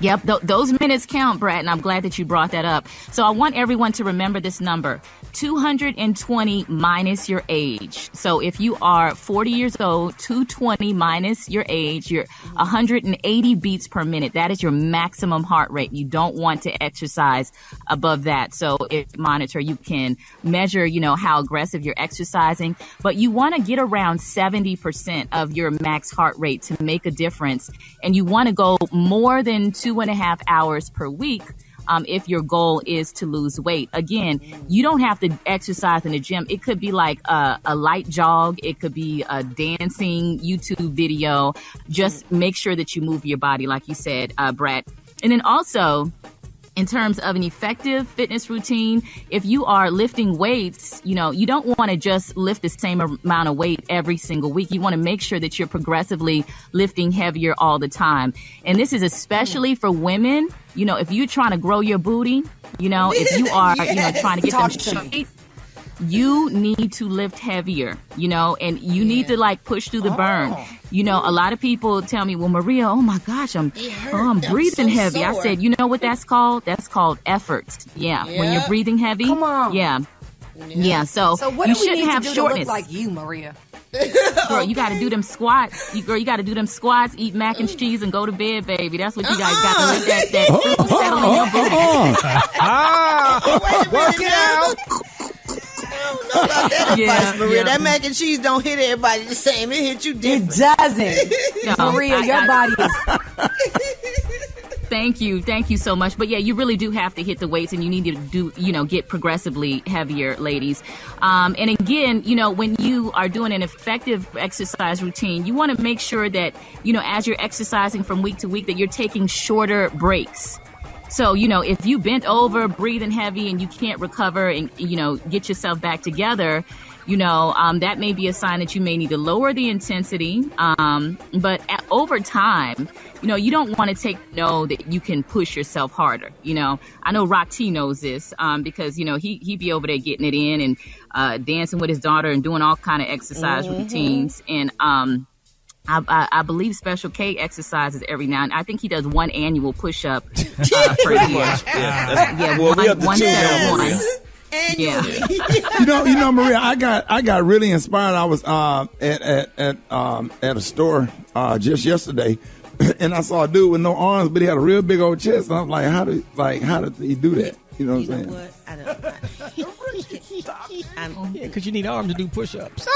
Yep, those minutes count, Brad, and I'm glad that you brought that up. So I want everyone to remember this number, 220 minus your age. So if you are 40 years old, 220 minus your age, you're 180 beats per minute. That is your maximum heart rate. You don't want to exercise above that. So if you monitor, you can measure, you know, how aggressive you're exercising, but you want to get around 70% of your max heart rate to make a difference. And you want to go more than 2.5 hours per week if your goal is to lose weight. Again, you don't have to exercise in the gym. It could be like a light jog. It could be a dancing YouTube video. Just make sure that you move your body, like you said, Brad. And then also, in terms of an effective fitness routine, if you are lifting weights, you know, you don't want to just lift the same amount of weight every single week. You want to make sure that you're progressively lifting heavier all the time. And this is especially for women. You know, if you're trying to grow your booty, you know, if you are, you know, trying to get them shape, you need to lift heavier, you know, and you need to like push through the burn. You know, a lot of people tell me, well, Maria, oh my gosh, I'm breathing heavy. I said, you know what that's called? That's called effort. Yeah. When you're breathing heavy.
Come on.
Yeah. So
what
you
do we
shouldn't
need
have
to do
shortness.
to look like you, Maria?
Girl, you got to do them squats. You got to do them squats, eat mac and cheese, and go to bed, baby. That's what you guys got to let that food settle in your booty.
Work it out. I don't know about that advice, Maria. That mac and cheese don't hit everybody the same. It hit you different.
It doesn't.
No,
Maria, your body is...
Thank you so much. But yeah, you really do have to hit the weights, and you need to do, you know, get progressively heavier, ladies. And again, you know, when you are doing an effective exercise routine, you want to make sure that, you know, as you're exercising from week to week, that you're taking shorter breaks. So, you know, if you bent over, breathing heavy, and you can't recover and, you know, get yourself back together, that may be a sign that you may need to lower the intensity. But over time, you don't want to that you can push yourself harder. I know Rock T knows this because, he be over there getting it in and dancing with his daughter and doing all kind of exercise routines. And I believe Special K exercises every now and I think he does one annual push-up per year. One set of one. Yeah.
Maria, I got really inspired. I was at a store just yesterday, and I saw a dude with no arms, but he had a real big old chest. And I'm like, how did he do that? You know what I'm saying?
What? I don't.
Because you need arms to do push-ups.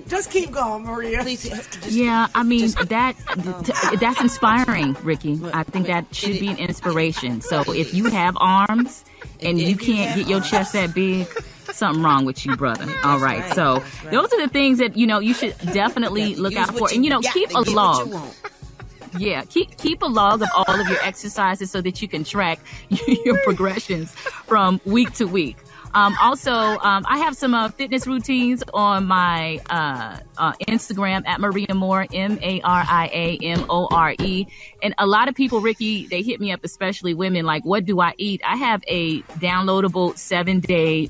Just keep going, Maria.
I mean, that's inspiring, Ricky. I think that should be an inspiration. So if you have arms and you can't get your chest that big, something wrong with you, brother. All right. So those are the things that, you should definitely look out for. And, keep a log. Yeah, keep a log of all of your exercises so that you can track your progressions from week to week. Also, I have some fitness routines on my Instagram at Maria Moore, MariaMore. And a lot of people, Ricky, they hit me up, especially women, like, what do I eat? I have a downloadable 7-day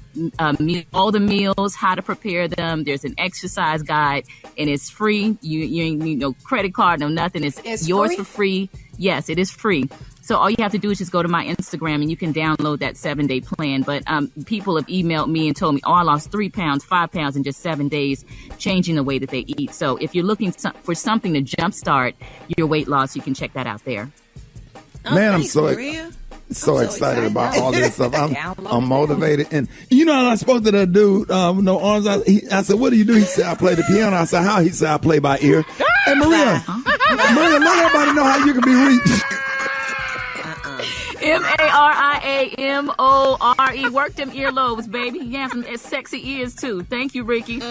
meal, all the meals, how to prepare them. There's an exercise guide, and it's free. You ain't need no credit card, no nothing. It's yours free? For free. Yes, it is free. So all you have to do is just go to my Instagram and you can download that 7-day plan. But people have emailed me and told me, I lost 3 pounds, 5 pounds in just 7 days, changing the way that they eat. So if you're looking for something to jumpstart your weight loss, you can check that out there.
Man, I'm so excited about all this stuff. I'm motivated. And I spoke to that dude with no arms. I said, what do you do? He said, I play the piano. I said, how? He said, I play by ear. Hey, Maria, let everybody know how you can be reached.
MariaMore. Work them earlobes, baby. You have some sexy ears, too. Thank you, Ricky.
All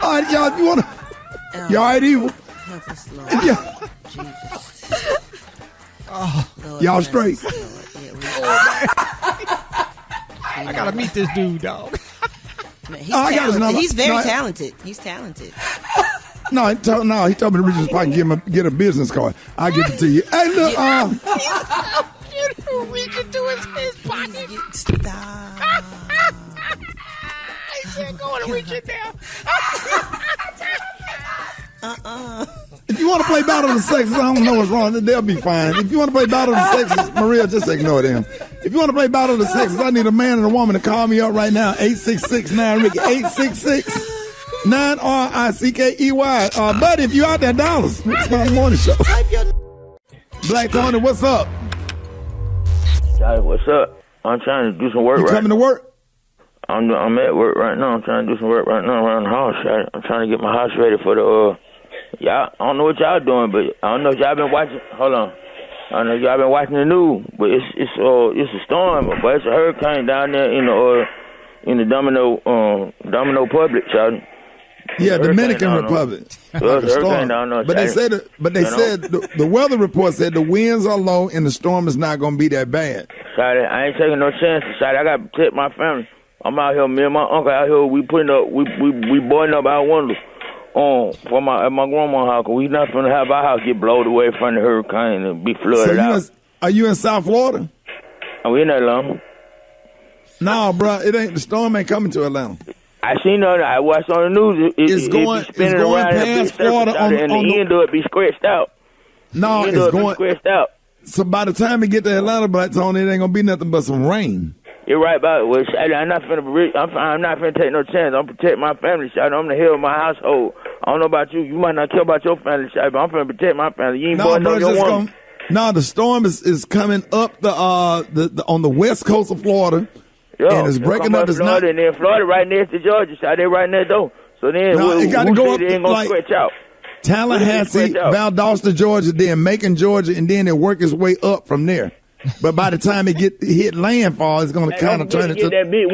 right, y'all, if you want to... Y'all right, Evil? Yeah. Y'all straight?
I got to meet this dude, dog.
He's very talented. He's talented.
No, he told me to reach his pocket and get a business card. I'll give it to you. Hey, look,
you reach into his pocket.
Stop.
He said, go and reach it down.
If you want to play Battle of the Sexes, I don't know what's wrong. They'll be fine. If you want to play Battle of the Sexes, Maria, just ignore them. If you want to play Battle of the Sexes, I need a man and a woman to call me up right now. 866-9-RICKY. 866-9-RICKEY. Buddy, if you out there, dollars. It's my morning show. Black Tony, what's up?
Hey, what's up? I'm trying to do some work.
You coming to work?
I'm at work right now. I'm trying to do some work right now around the house. I'm trying to get my house ready for the y'all. I don't know what y'all doing, but I don't know if y'all been watching. Hold on. I don't know if y'all been watching the news, but it's a storm, but it's a hurricane down there in the Domino Public, y'all.
Yeah, Dominican Republic.
Well, the hurricane down there,
but they said the weather report said the winds are low and the storm is not going to be that bad.
Sorry, I ain't taking no chances. Sorry, I got to protect my family. I'm out here, me and my uncle out here. We boarding up our windows for my grandma's house. We not gonna have our house get blown away from the hurricane and be flooded out.
Are you in South Florida?
Are we in Atlanta?
No, bro, the storm ain't coming to Atlanta.
I seen that. I watched on the news. It's going
past Florida
and the end of it be scratched out.
No, it's going
scratched out.
So by the time we get to Atlanta, Black Tony, it ain't gonna be nothing but some rain.
You're right about it. Well, I'm not finna take no chance. I'm protect my family, I'm the head of my household. I don't know about you. You might not care about your family, but I'm finna protect my family. You ain't boarding up your woman.
No, the storm is coming up the on the west coast of Florida, and it's breaking up.
It's Florida, and then Florida right next to Georgia, they right next door. So then
it got to go up
ain't gonna stretch out.
Tallahassee, Valdosta, Georgia, then Macon, Georgia, and then it work its way up from there. But by the time it hit landfall, it's going to kind of turn into...
Get that big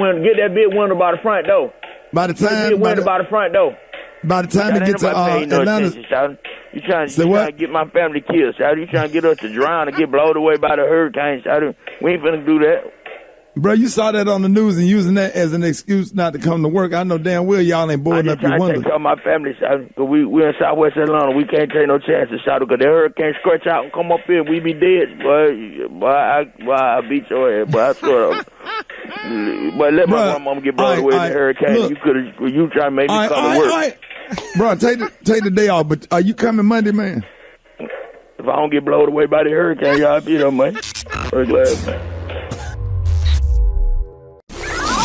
window by the front door.
By the time...
by the front door.
By the time it gets to Atlanta...
You trying to get my family killed, you trying to get us to drown and get blown away by the hurricane, We ain't finna do that.
Bro, you saw that on the news and using that as an excuse not to come to work. I know damn well y'all ain't boarding up your windows.
I just tell my family, cause we in Southwest Atlanta. We can't take no chances, shout, because the hurricane scratch out and come up here, we be dead. Boy, I beat your head, but I swear. But let my mama get blown away in the hurricane. Look, you try to make me come to work.
Bro, take the day off, but are you coming Monday, man?
If I don't get blown away by the hurricane, y'all be there, man. We're glad, man.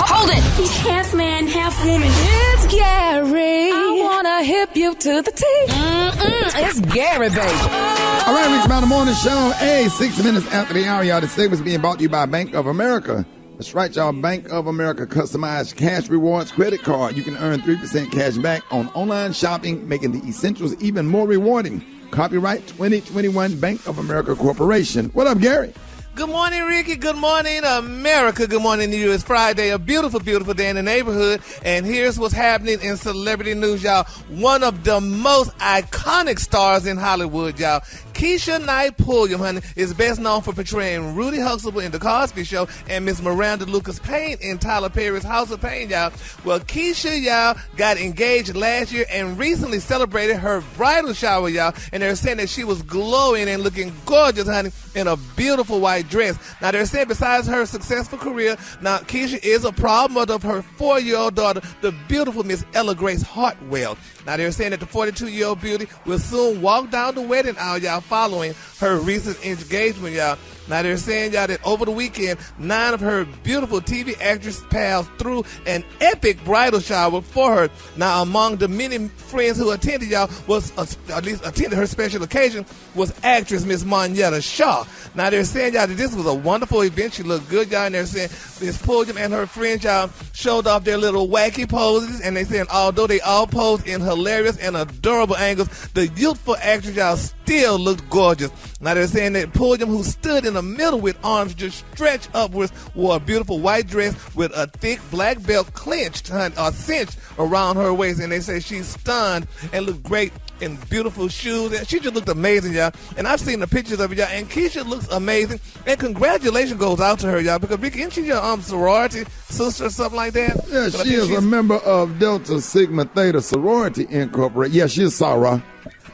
Hold it! He's half man, half woman. It's Gary. I wanna hip you to the teeth. It's Gary, baby.
All right, Rickey Smiley Morning Show. 6 minutes after the hour, y'all. This segment is being brought to you by Bank of America. That's right, y'all. Bank of America customized cash rewards credit card. You can earn 3% cash back on online shopping, making the essentials even more rewarding. Copyright 2021 Bank of America Corporation. What up, Gary?
Good morning, Ricky. Good morning, America. Good morning to you. It's Friday, a beautiful, beautiful day in the neighborhood. And here's what's happening in celebrity news, y'all. One of the most iconic stars in Hollywood, y'all. Keisha Knight Pulliam, honey, is best known for portraying Rudy Huxtable in The Cosby Show and Miss Miranda Lucas Payne in Tyler Perry's House of Pain, y'all. Well, Keisha, y'all, got engaged last year and recently celebrated her bridal shower, y'all. And they're saying that she was glowing and looking gorgeous, honey, in a beautiful white dress. Now, they're saying besides her successful career, now Keisha is a proud mother of her 4-year-old daughter, the beautiful Miss Ella Grace Hartwell. Now, they're saying that the 42-year-old beauty will soon walk down the wedding aisle, y'all, following her recent engagement, y'all. Now, they're saying, y'all, that over the weekend, 9 of her beautiful TV actress pals threw an epic bridal shower for her. Now, among the many friends who attended, y'all, was at least attended her special occasion, was actress Miss Monietta Shaw. Now, they're saying, y'all, that this was a wonderful event. She looked good, y'all, and they're saying Miss Pulliam and her friends, y'all, showed off their little wacky poses, and they saying although they all posed in hilarious and adorable angles, the youthful actress, y'all, still looked gorgeous. Now, they're saying that Pulliam, who stood in the middle with arms just stretched upwards, wore a beautiful white dress with a thick black belt cinched around her waist, and they say she's stunned and looked great in beautiful shoes, and she just looked amazing, y'all. And I've seen the pictures of it, y'all, and Keisha looks amazing, and congratulations goes out to her, y'all, because Ricky, isn't she your sorority sister or something like that?
Yeah, she is a member of Delta Sigma Theta Sorority Incorporated. Yeah, she's Sarah.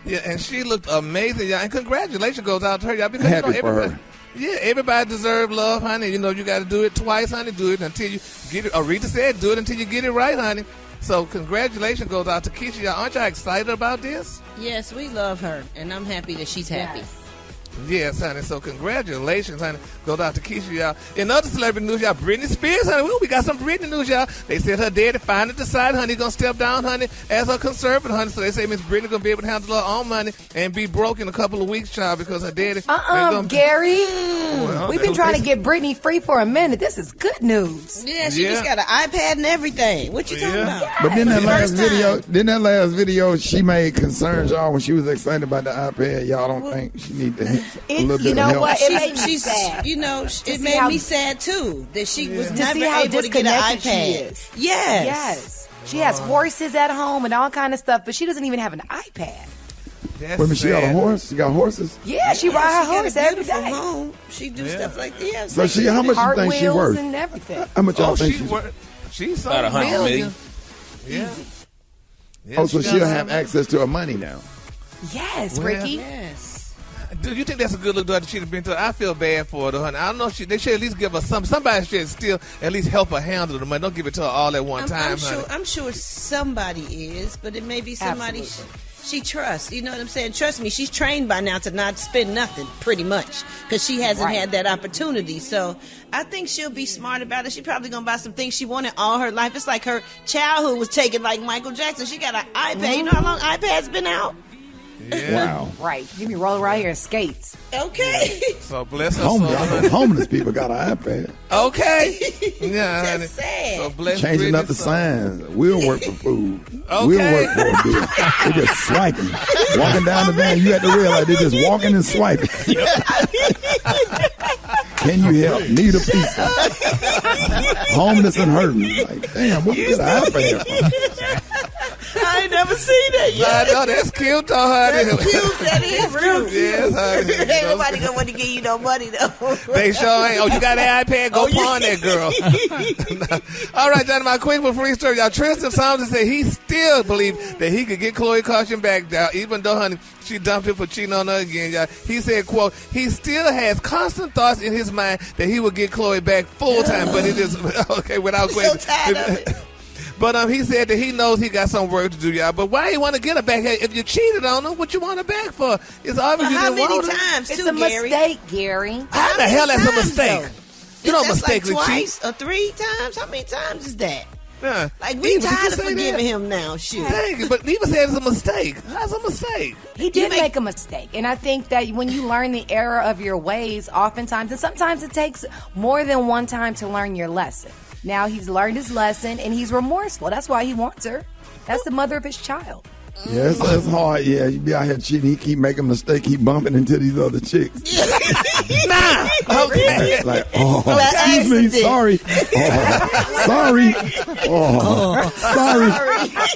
Yeah, and she looked amazing, y'all, and congratulations goes out to her, y'all, because
happy for her.
Yeah, everybody deserves love, honey. You know, you got to do it twice, honey. Do it until you get it. Aretha said, do it until you get it right, honey. So congratulations goes out to Keisha. Y'all, aren't y'all excited about this?
Yes, we love her, and I'm happy that she's happy.
Yes, honey. So congratulations, honey. Goes out to Keisha, y'all. In other celebrity news, y'all, Britney Spears, honey. We got some Britney news, y'all. They said her daddy finally decided, honey, gonna step down, honey, as a conservative, honey. So they say Miss Britney gonna be able to handle her own money and be broke in a couple of weeks, child, because her daddy.
Gary. We've been trying to get Britney free for a minute. This is good news.
Yeah, she just got an iPad and everything. What you talking about?
But then that last video, she made concerns, y'all, when she was excited about the iPad. Y'all don't think she need to a little bit of help?
What? It made me sad.
You know, it made me sad too that she was never able to get an iPad.
Yes. She has horses at home and all kind of stuff, but she doesn't even have an iPad.
Wait, she got a horse? She got horses?
Yeah, she ride her horse every day.
Home. She do stuff like that.
So how much you think she worth?
And everything.
How much y'all think she's
worth? She's
about $100 million.
Yeah.
So she'll have access to her money now.
Yes, Ricky.
Yes.
Do you think that's a good look that she'd have been to? I feel bad for her, honey. I don't know if they should at least give her some. Somebody should still at least help her handle the money. Don't give it to her all at one time, honey.
I'm sure somebody is, but it may be somebody she trusts. You know what I'm saying? Trust me, she's trained by now to not spend nothing, pretty much, because she hasn't had that opportunity. So I think she'll be smart about it. She's probably going to buy some things she wanted all her life. It's like her childhood was taken like Michael Jackson. She got an iPad. You know how long iPad's been out?
Yeah.
Wow. Right. You be rolling around here in skates.
Okay.
So bless her soul.
Homeless people got an iPad.
Okay. Yeah, honey.
Sad.
So bless
Changing up the signs. We'll work for food. Okay. We'll work for a bill. They're just swiping. Walking down the van, you have to realize they're just walking and swiping. Can you help? Need a pizza. Homeless and hurting. Like, damn, what you get an iPad from?
I ain't never even seen that yet.
I know, that's cute, though, honey.
That's cute. That is real cute.
Yes, honey.
Ain't nobody gonna want to give you no money, though.
They sure ain't. Oh, you got an iPad? Go pawn that girl. All right, Johnny, my quick but free story. Y'all, Tristan Thompson said he still believes that he could get Khloe Kardashian back down, even though, honey, she dumped him for cheating on her again, y'all. He said, quote, he still has constant thoughts in his mind that he would get Khloe back full time, but it is, okay, without question.
So tired of it.
But he said that he knows he got some work to do, y'all. But why you want to get her back? Hey, if you cheated on her, what you want her back for? It's obvious you
how
didn't want
many
her.
times,
It's
too,
a
Gary?
mistake, Gary.
How the hell that's a
times,
mistake?
though?
You don't
That's
mistakenly
like
cheat.
twice or 3 times? How many times is that?
Yeah.
Like, we
Eva, did you
tired of
say
forgiving
that?
him now. Shoot.
Thank you, but Eva said it's a mistake. How's a mistake?
He did make a mistake. And I think that when you learn the error of your ways, oftentimes, and sometimes it takes more than one time to learn your lesson. Now he's learned his lesson and he's remorseful. That's why he wants her. That's the mother of his child.
Yeah, it's hard. Yeah, you be out here cheating. He keep making mistakes. Keep bumping into these other chicks.
Nah. Okay.
Like, excuse me. Sorry. Oh, sorry. Oh, sorry.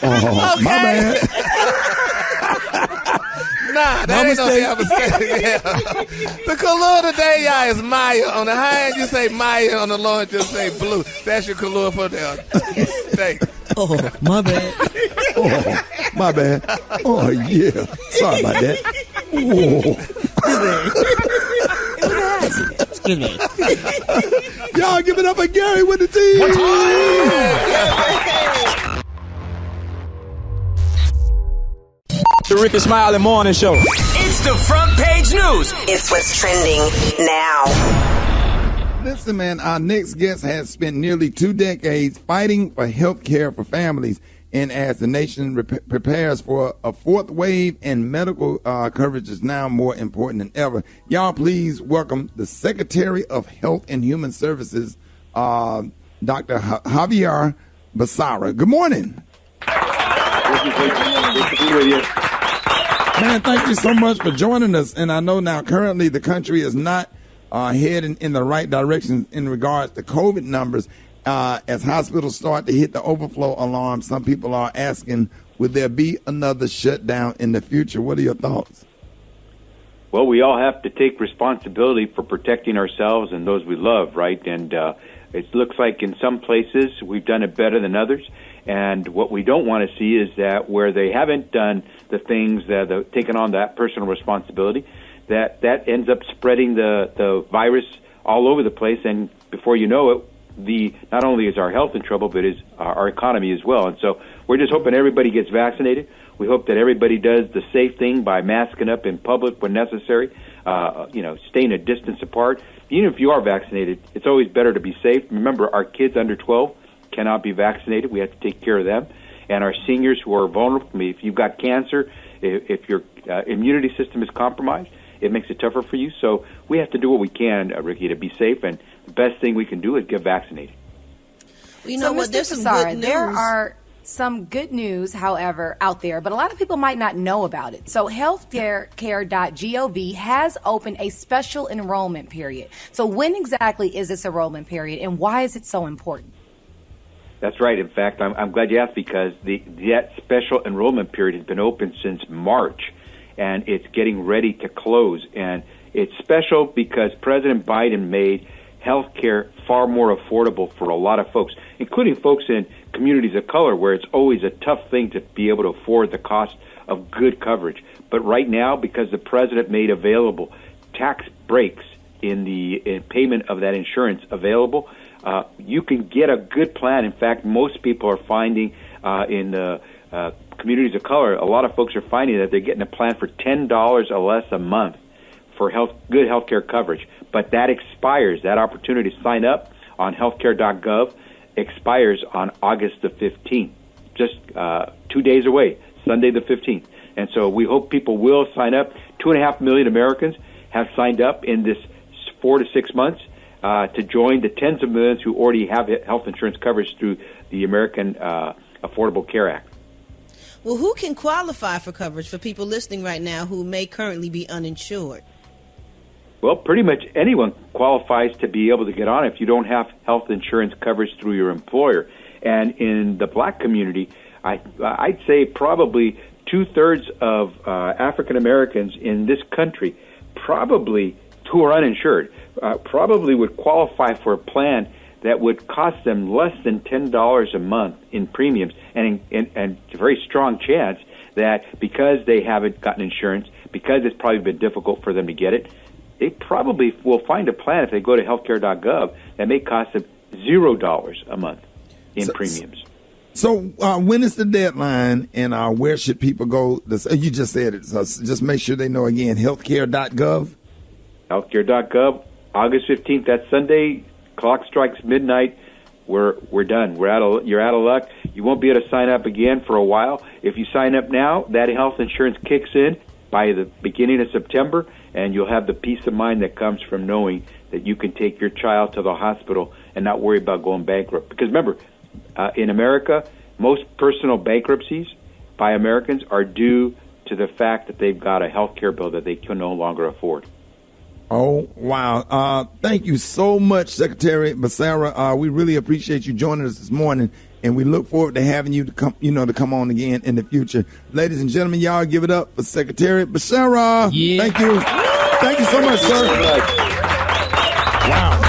Oh, my bad.
Nah, that ain't no damn mistake. Yeah. The color today, y'all, is Maya. On the high end, you say Maya. On the low end, just say blue. That's your color for the mistake.
Oh, my bad.
Oh, my bad. Oh, yeah. Sorry about that. Oh.
Excuse me.
Y'all give it up for Gary with the team.
The Rickey Smiley Morning Show.
It's the front page news. It's what's trending now.
Listen, man, our next guest has spent nearly 2 decades fighting for health care for families. And as the nation prepares for a 4th wave and medical coverage is now more important than ever, y'all please welcome the Secretary of Health and Human Services, Dr. Javier Becerra. Good morning. Man, thank you so much for joining us. And I know now currently the country is not heading in the right direction in regards to COVID numbers. As hospitals start to hit the overflow alarm, some people are asking, will there be another shutdown in the future? What are your thoughts?
Well, we all have to take responsibility for protecting ourselves and those we love, right? And it looks like in some places we've done it better than others. And what we don't want to see is that where they haven't done the things that taken on that personal responsibility, that ends up spreading the virus all over the place. And before you know it, not only is our health in trouble, but is our economy as well. And so we're just hoping everybody gets vaccinated. We hope that everybody does the safe thing by masking up in public when necessary, staying a distance apart. Even if you are vaccinated, it's always better to be safe. Remember, our kids under 12 cannot be vaccinated. We have to take care of them. And our seniors who are vulnerable, if you've got cancer, if your immunity system is compromised, it makes it tougher for you. So we have to do what we can, Ricky, to be safe. And the best thing we can do is get vaccinated.
Well, you know what? There's some good news.
There are some good news, however, out there, but a lot of people might not know about it. So healthcare.gov has opened a special enrollment period. So when exactly is this enrollment period, and why is it so important?
That's right. In fact, I'm glad you asked, because that special enrollment period has been open since March, and it's getting ready to close. And it's special because President Biden made health care far more affordable for a lot of folks, including folks in communities of color, where it's always a tough thing to be able to afford the cost of good coverage. But right now, because the president made available tax breaks in payment of that insurance available, you can get a good plan. In fact, most people are finding in the communities of color, a lot of folks are finding that they're getting a plan for $10 or less a month for good health care coverage. But that expires. That opportunity to sign up on healthcare.gov expires on August the 15th, just 2 days away, Sunday the 15th. And so we hope people will sign up. 2.5 million Americans have signed up in this 4 to 6 months to join the tens of millions who already have health insurance coverage through the American Affordable Care Act.
Well, who can qualify for coverage for people listening right now who may currently be uninsured?
Well, pretty much anyone qualifies to be able to get on if you don't have health insurance coverage through your employer. And in the black community, I'd say probably 2/3 of African Americans in this country, probably who are uninsured, probably would qualify for a plan that would cost them less than $10 a month in premiums, and a very strong chance that because they haven't gotten insurance, because it's probably been difficult for them to get it, they probably will find a plan if they go to healthcare.gov that may cost them $0 a month in premiums.
So when is the deadline, and where should people go? You just said it, so just make sure they know again, healthcare.gov?
Healthcare.gov, August 15th, that's Sunday, clock strikes midnight, we're done. You're out of luck. You won't be able to sign up again for a while. If you sign up now, that health insurance kicks in by the beginning of September, and you'll have the peace of mind that comes from knowing that you can take your child to the hospital and not worry about going bankrupt. Because remember, in America, most personal bankruptcies by Americans are due to the fact that they've got a health care bill that they can no longer afford.
Oh, wow. Thank you so much, Secretary Becerra. We really appreciate you joining us this morning, and we look forward to having you to come on again in the future. Ladies and gentlemen, y'all give it up for Secretary Becerra.
Yeah.
Thank you. Thank you so much, sir. Wow.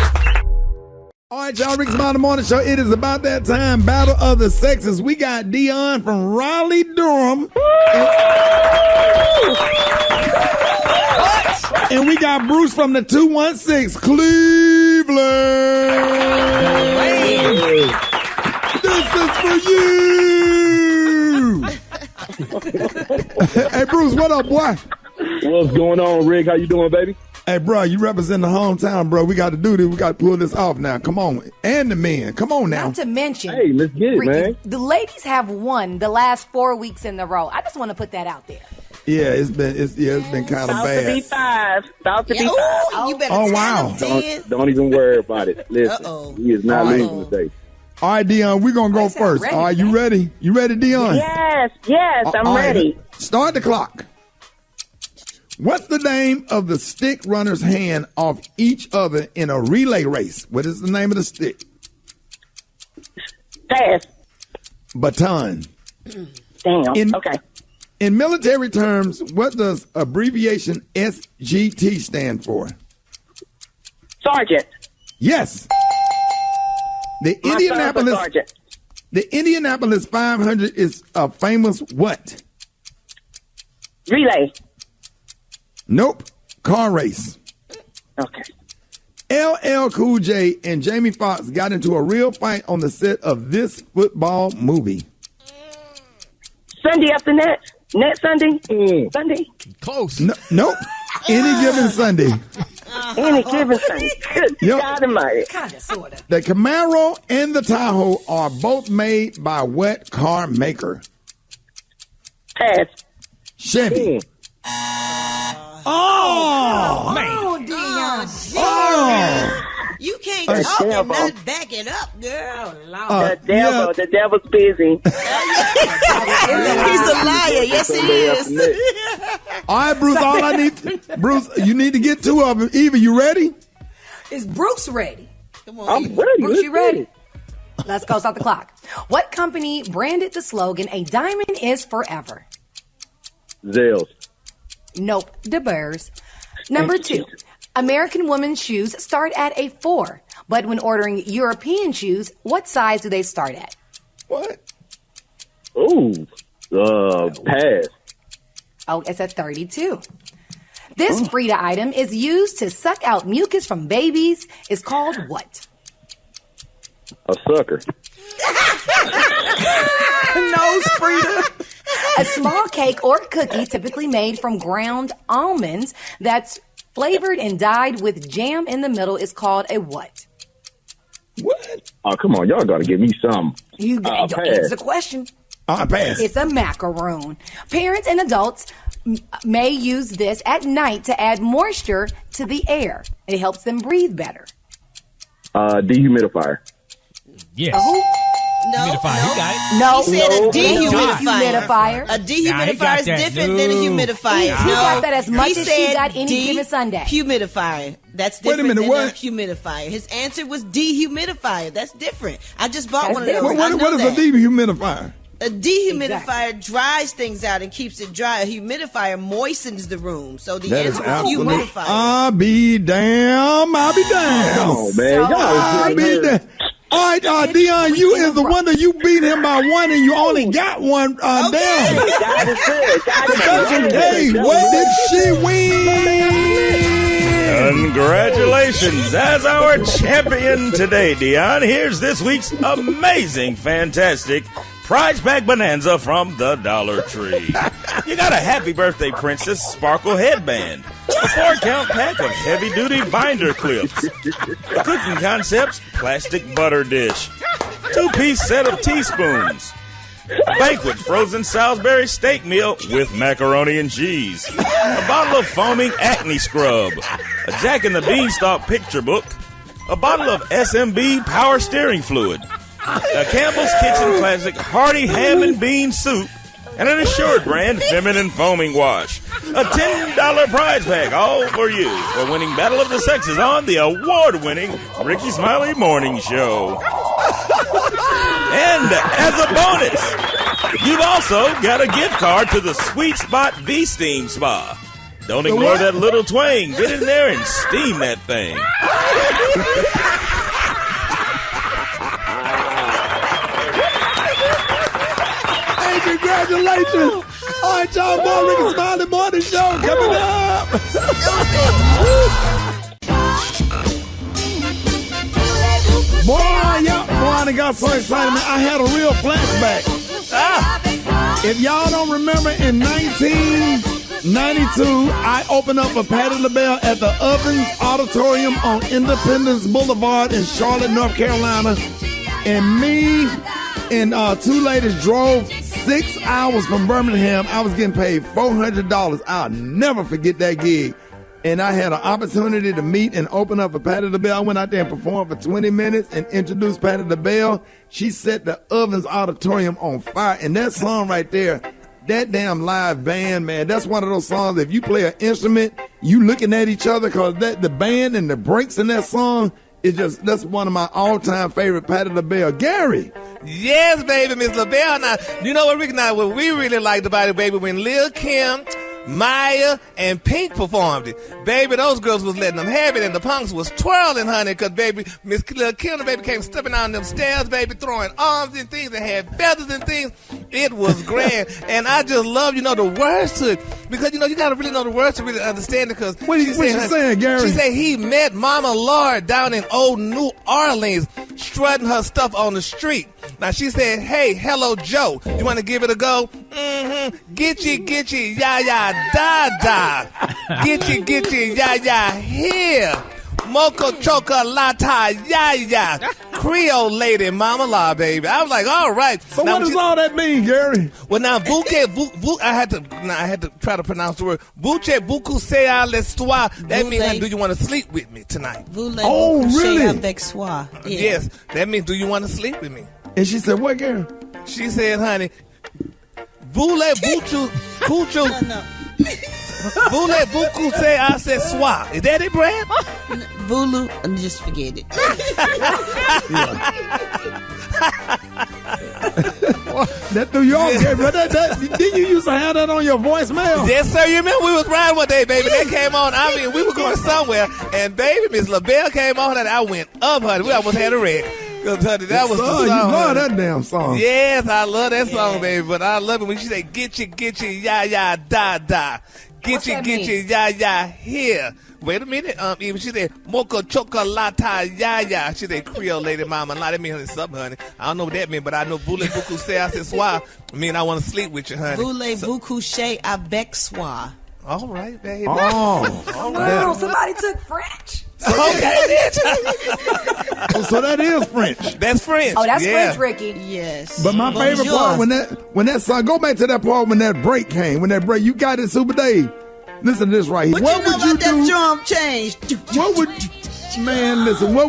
All right, y'all, Rickey Smiley Morning Show. It is about that time, Battle of the Sexes. We got Dion from Raleigh, Durham. And we got Bruce from the 216, Cleveland. This is for you. Hey, Bruce, what up, boy?
What's going on, Rick? How you doing, baby?
Hey, bro, you represent the hometown, bro. We got to do this. We got to pull this off now. Come on. And the men. Come on now.
Not to mention,
Hey, let's get it,
Ricky,
man.
the ladies have won the last 4 weeks in a row. I just want to put that out there.
Yeah, it's been kind of bad.
About to be 5. About to be 5.
You better
Oh,
tell
wow.
them, Ted.
Don't even worry about it. Listen, he is not losing today.
All right, Dion, we're going to go first.
ready,
All right, you ready? You ready, Dion?
Yes, I'm
All right,
ready.
Start the clock. What's the name of the stick runner's hand off each other in a relay race? What is the name of the stick?
Pass.
Baton.
Damn. Okay.
In military terms, what does abbreviation SGT stand for?
Sergeant.
Yes. The
My son's a sergeant.
Indianapolis 500 is a famous what?
Relay.
Nope. Car race.
Okay.
LL Cool J and Jamie Foxx got into a real fight on the set of this football movie.
Sunday after net. Net Sunday. Sunday.
Close.
Nope. Any given Sunday.
Any given Sunday. Good God Almighty.
Kind of, sort of.
The Camaro and the Tahoe are both made by what car maker?
Pass.
Chevy.
Oh, man.
Oh, Dion.
Oh.
You can't
The
talk and
devil.
not back it up, girl.
The devil's busy.
He's a liar. Yes, he is.
All right, Bruce, all I need, Bruce, you need to get two of them. Eva, you ready?
Is Bruce ready?
Come on,
I'm
Eva.
ready.
Bruce, you ready? Let's go. Start the clock. What company branded the slogan, "A diamond is forever"?
Zales.
Nope. De Beers. Number 2. American women's shoes start at a 4. But when ordering European shoes, what size do they start at?
What?
Ooh. Pass.
Oh, it's at 32. This Frida item is used to suck out mucus from babies. It's called what?
A sucker.
No, Frida. A small cake or cookie typically made from ground almonds that's flavored and dyed with jam in the middle is called a what?
What?
Oh, come on. Y'all got to give me some.
You don't
pass.
answer the question.
Pass.
It's a macaroon. Parents and adults may use this at night to add moisture to the air. It helps them breathe better.
Dehumidifier.
Yes.
No,
Humidifier. You got it.
No.
He said a
dehumidifier.
A dehumidifier is different than a humidifier.
He got that as much as she got any given Sunday.
Humidifier. That's
Wait a
different
minute,
than
what?
a humidifier. His answer was dehumidifier. That's different. I just bought one of those.
What
I know
is
that.
a dehumidifier?
A dehumidifier dries things out and keeps it dry. A humidifier moistens the room. So the answer is humidifier.
I'll be damn.
Oh, man.
I'll be damn. All right, Dion, you is the one that you beat him by one and you only got one down. Special K, what did she win?
Congratulations. As our champion today, Dion, here's this week's amazing, fantastic prize pack bonanza from the Dollar Tree. You got a Happy Birthday Princess sparkle headband, a 4-count pack of heavy-duty binder clips, a Cooking Concepts plastic butter dish, 2-piece set of teaspoons, a Banquet frozen Salisbury steak meal with macaroni and cheese, a bottle of foaming acne scrub, a Jack and the Beanstalk picture book, a bottle of SMB power steering fluid, a Campbell's Kitchen Classic hearty ham and bean soup, and an Assured brand feminine foaming wash. A $10 prize pack, all for you, for winning Battle of the Sexes on the award-winning Rickey Smiley Morning Show. And as a bonus, you've also got a gift card to the Sweet Spot V-Steam Spa. Don't ignore that little twang. Get in there and steam that thing.
Congratulations. All right, y'all, boy, Rickey Smiley Morning Show coming up. Boy, I got so excited, man. I had a real flashback. If y'all don't remember, in 1992, I opened up a Patti LaBelle at the Ovens Auditorium on Independence Boulevard in Charlotte, North Carolina. And me and two ladies drove 6 hours from Birmingham. I was getting paid $400. I'll never forget that gig. And I had an opportunity to meet and open up for Patti LaBelle. I went out there and performed for 20 minutes and introduced Patti LaBelle. She set the Ovens Auditorium on fire. And that song right there, that damn live band, man, that's one of those songs, if you play an instrument, you looking at each other, because the band and the breaks in that song, that's one of my all-time favorite Patti LaBelle. Gary.
Yes, baby, Miss LaBelle. Now, you know what, Rick? Now, what we really liked about it, baby, when Lil' Kim, Maya, and Pink performed it. Baby, those girls was letting them have it, and the punks was twirling, honey, because, baby, Miss Lil' Kim, baby, came stepping on them stairs, baby, throwing arms and things, and had feathers and things. It was grand. And I just love, the words to it. Because, you got to really know the words to really understand it. Because
what you saying, Gary?
She said he met Mama Lord down in old New Orleans, strutting her stuff on the street. Now, she said, hey, hello, Joe. You want to give it a go? Mm-hmm. Gitchy, ya, da. Gitchy, ya, here. Mocha chocolata, ya. Creole lady, mama la, baby. I was like, all right.
So now, what does all that mean, Gary?
Well, now, I had to try to pronounce the word. Bouche, beaucoup, c'est à l'histoire. That means, do you want to sleep with me tonight?
Oh, really? Avec soi. Yeah.
Yes. That means, do you want to sleep with me?
And she said, what, Gary?
She said, honey, voulez-vous coucher? No. Voulez-vous coucher à ce soir? Is that it, Brad?
Voulez, just forget it.
That threw you off, Gary, but didn't you used to have that on your voicemail?
Yes, sir. You remember we was riding one day, baby. That came on. I mean, we were going somewhere, and baby, Miss LaBelle came on, and I went up, honey. We almost had a wreck. That was the song.
You love that damn song.
Yes, I love that song, baby. But I love it when she say, get you, ya, da. Get you, ya, here. Wait a minute. Even she said, mocha chocolata, ya. She said, Creole lady mama. Now, that means something, honey. I don't know what that means, but I know voulez-vous coucher à ce soir. I mean, I want to sleep with you, honey.
Voulez-vous coucher avec soi.
All right, baby.
Oh, somebody took French.
Okay.
So that is French.
That's French.
Oh, that's French, Ricky.
Yes.
But my favorite part when that song, go back to that part when that break came. When that break, you got it, Super Dave. Listen to this right here.
What would you do? That drum change.
What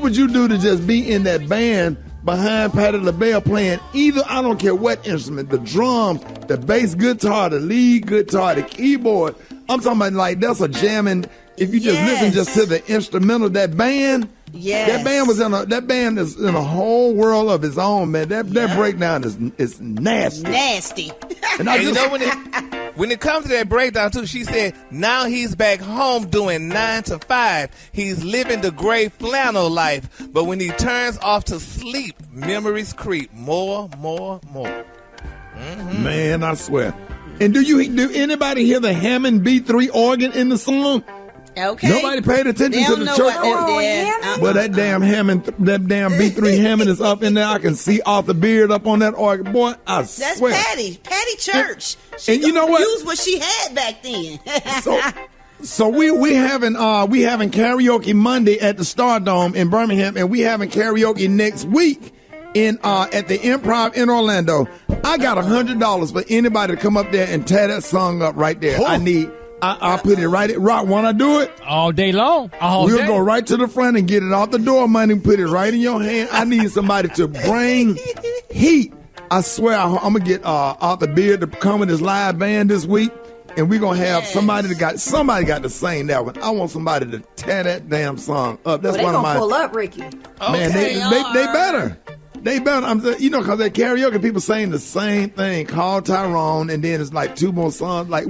would you do to just be in that band behind Patti LaBelle playing either, I don't care what instrument, the drums, the bass guitar, the lead guitar, the keyboard. I'm talking about like that's a jamming. If you just listen just to the instrumental, that band,
Yes.
That band is in a whole world of its own, man. That breakdown is nasty.
Nasty.
And
you know when it comes to that breakdown too, she said now he's back home doing 9 to 5. He's living the gray flannel life, but when he turns off to sleep, memories creep more. Mm-hmm.
Man, I swear. And do anybody hear the Hammond B3 organ in the song?
Okay.
Nobody paid attention to the church. But that damn Hammond, that damn B3 Hammond is up in there. I can see Arthur Beard up on that organ. Boy, I swear.
That's Patty Church.
And you know what?
Use what she had back then.
So we having karaoke Monday at the Stardome in Birmingham, and we having karaoke next week at the Improv in Orlando. I got $100 for anybody to come up there and tear that song up right there. I'll put it right at Rock. Want to do it?
All day long.
We'll go right to the front and get it off the door money and put it right in your hand. I need somebody to bring heat. I swear I'm going to get Arthur Beard to come with his live band this week. And we're going to have somebody got to sing that one. I want somebody to tear that damn song up. That's one of my...
They going to pull up, Ricky.
Man, they better. They better. Because at karaoke, people saying the same thing. Call Tyrone, and then it's like 2 more songs. Like,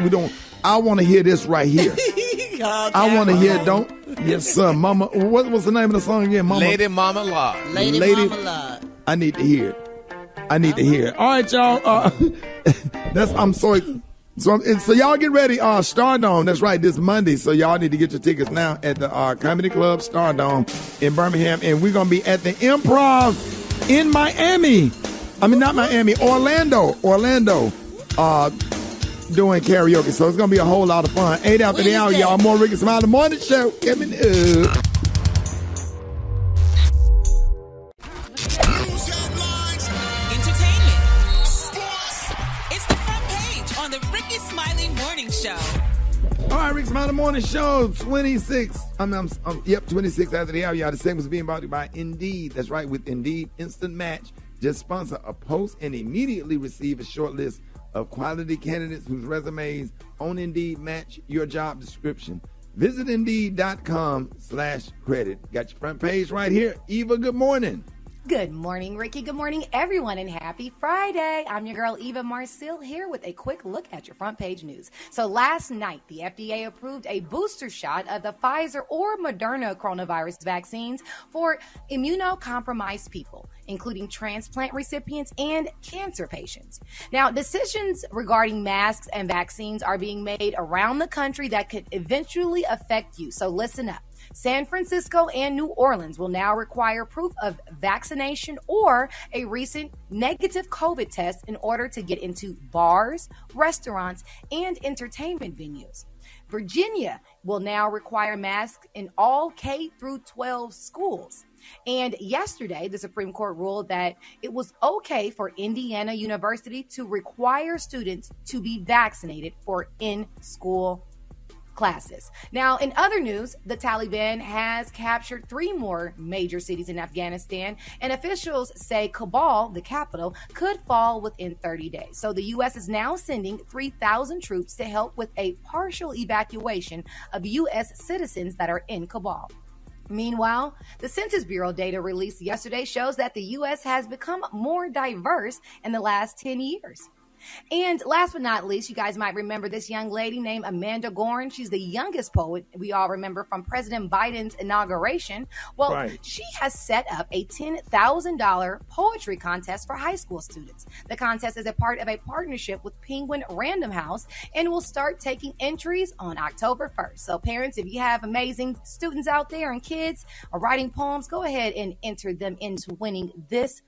I want to hear this right here. I want to hear, yes, sir, Mama. What's the name of the song again? Mama?
Lady Mama Lord.
Lady Mama Lord.
I need to hear it. All right, y'all. I'm sorry. So y'all get ready. Stardome, that's right, this Monday. So y'all need to get your tickets now at the Comedy Club Stardome in Birmingham. And we're going to be at the Improv in Miami. I mean, not Miami, Orlando. Doing karaoke. So it's going to be a whole lot of fun. 8 after the hour, y'all. More Rickey Smiley Morning Show. Coming up. All right, Rickey Smiley Morning Show, 26. 26 after the hour, y'all. The segment's being brought to you by Indeed. That's right, with Indeed Instant Match. Just sponsor a post and immediately receive a short list of quality candidates whose resumes on Indeed match your job description. Visit Indeed.com/credit. Got your front page right here. Eva, good morning.
Good morning, Ricky. Good morning, everyone, and happy Friday. I'm your girl, Eva Marcille, here with a quick look at your front page news. So last night, the FDA approved a booster shot of the Pfizer or Moderna coronavirus vaccines for immunocompromised people, including transplant recipients and cancer patients. Now, decisions regarding masks and vaccines are being made around the country that could eventually affect you. So listen up. San Francisco and New Orleans will now require proof of vaccination or a recent negative COVID test in order to get into bars, restaurants, and entertainment venues. Virginia will now require masks in all K through 12 schools. And yesterday, the Supreme Court ruled that it was okay for Indiana University to require students to be vaccinated for in-school classes. Now, in other news, the Taliban has captured 3 more major cities in Afghanistan, and officials say Kabul, the capital, could fall within 30 days. So the U.S. is now sending 3,000 troops to help with a partial evacuation of U.S. citizens that are in Kabul. Meanwhile, the Census Bureau data released yesterday shows that the U.S. has become more diverse in the last 10 years. And last but not least, you guys might remember this young lady named Amanda Gorn. She's the youngest poet we all remember from President Biden's inauguration. Well, right. She has set up a $10,000 poetry contest for high school students. The contest is a part of a partnership with Penguin Random House and will start taking entries on October 1st. So parents, if you have amazing students out there and kids are writing poems, go ahead and enter them into winning this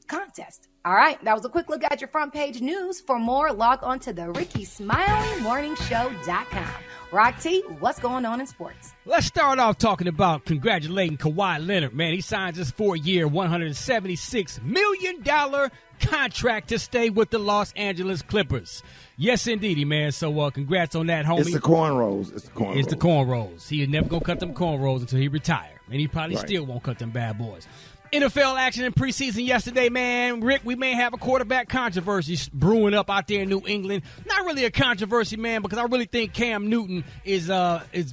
contest. All right, that was a quick look at your front page news. For more, log on to the RickySmileyMorningShow.com. Rock T, what's going on in sports?
Let's start off talking about congratulating Kawhi Leonard, man. He signs his 4-year, $176 million contract to stay with the Los Angeles Clippers. Yes, indeedy, man. So congrats on that, homie.
It's the cornrows.
It's the cornrows. He is never going to cut them cornrows until he retire. And he probably still won't cut them bad boys. NFL action in preseason yesterday, man. Rick, we may have a quarterback controversy brewing up out there in New England. Not really a controversy, man, because I really think Cam Newton is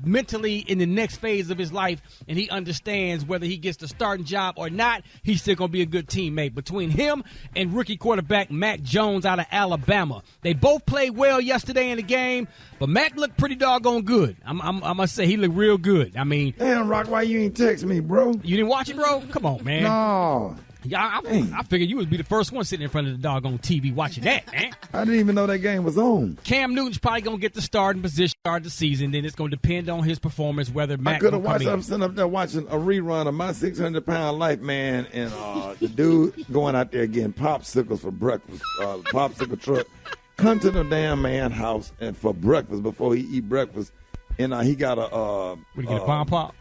mentally in the next phase of his life, and he understands whether he gets the starting job or not, he's still going to be a good teammate. Between him and rookie quarterback Mac Jones out of Alabama, they both played well yesterday in the game, but Mac looked pretty doggone good. I must say, he looked real good. I mean,
damn, Rock, why you ain't text me, bro?
You didn't watch it, bro? Come on, man.
No.
Yeah, I figured you would be the first one sitting in front of the doggone TV watching that, man.
I didn't even know that game was on.
Cam Newton's probably going to get the starting position start the season. Then it's going to depend on his performance, whether Mac
I could have
will come
watched. I'm sitting up there watching a rerun of My 600-Pound Life, man, and the dude going out there getting popsicles for breakfast, popsicle truck, come to the damn man house and for breakfast before he eat breakfast, and he got a
what, he get a bomb pop?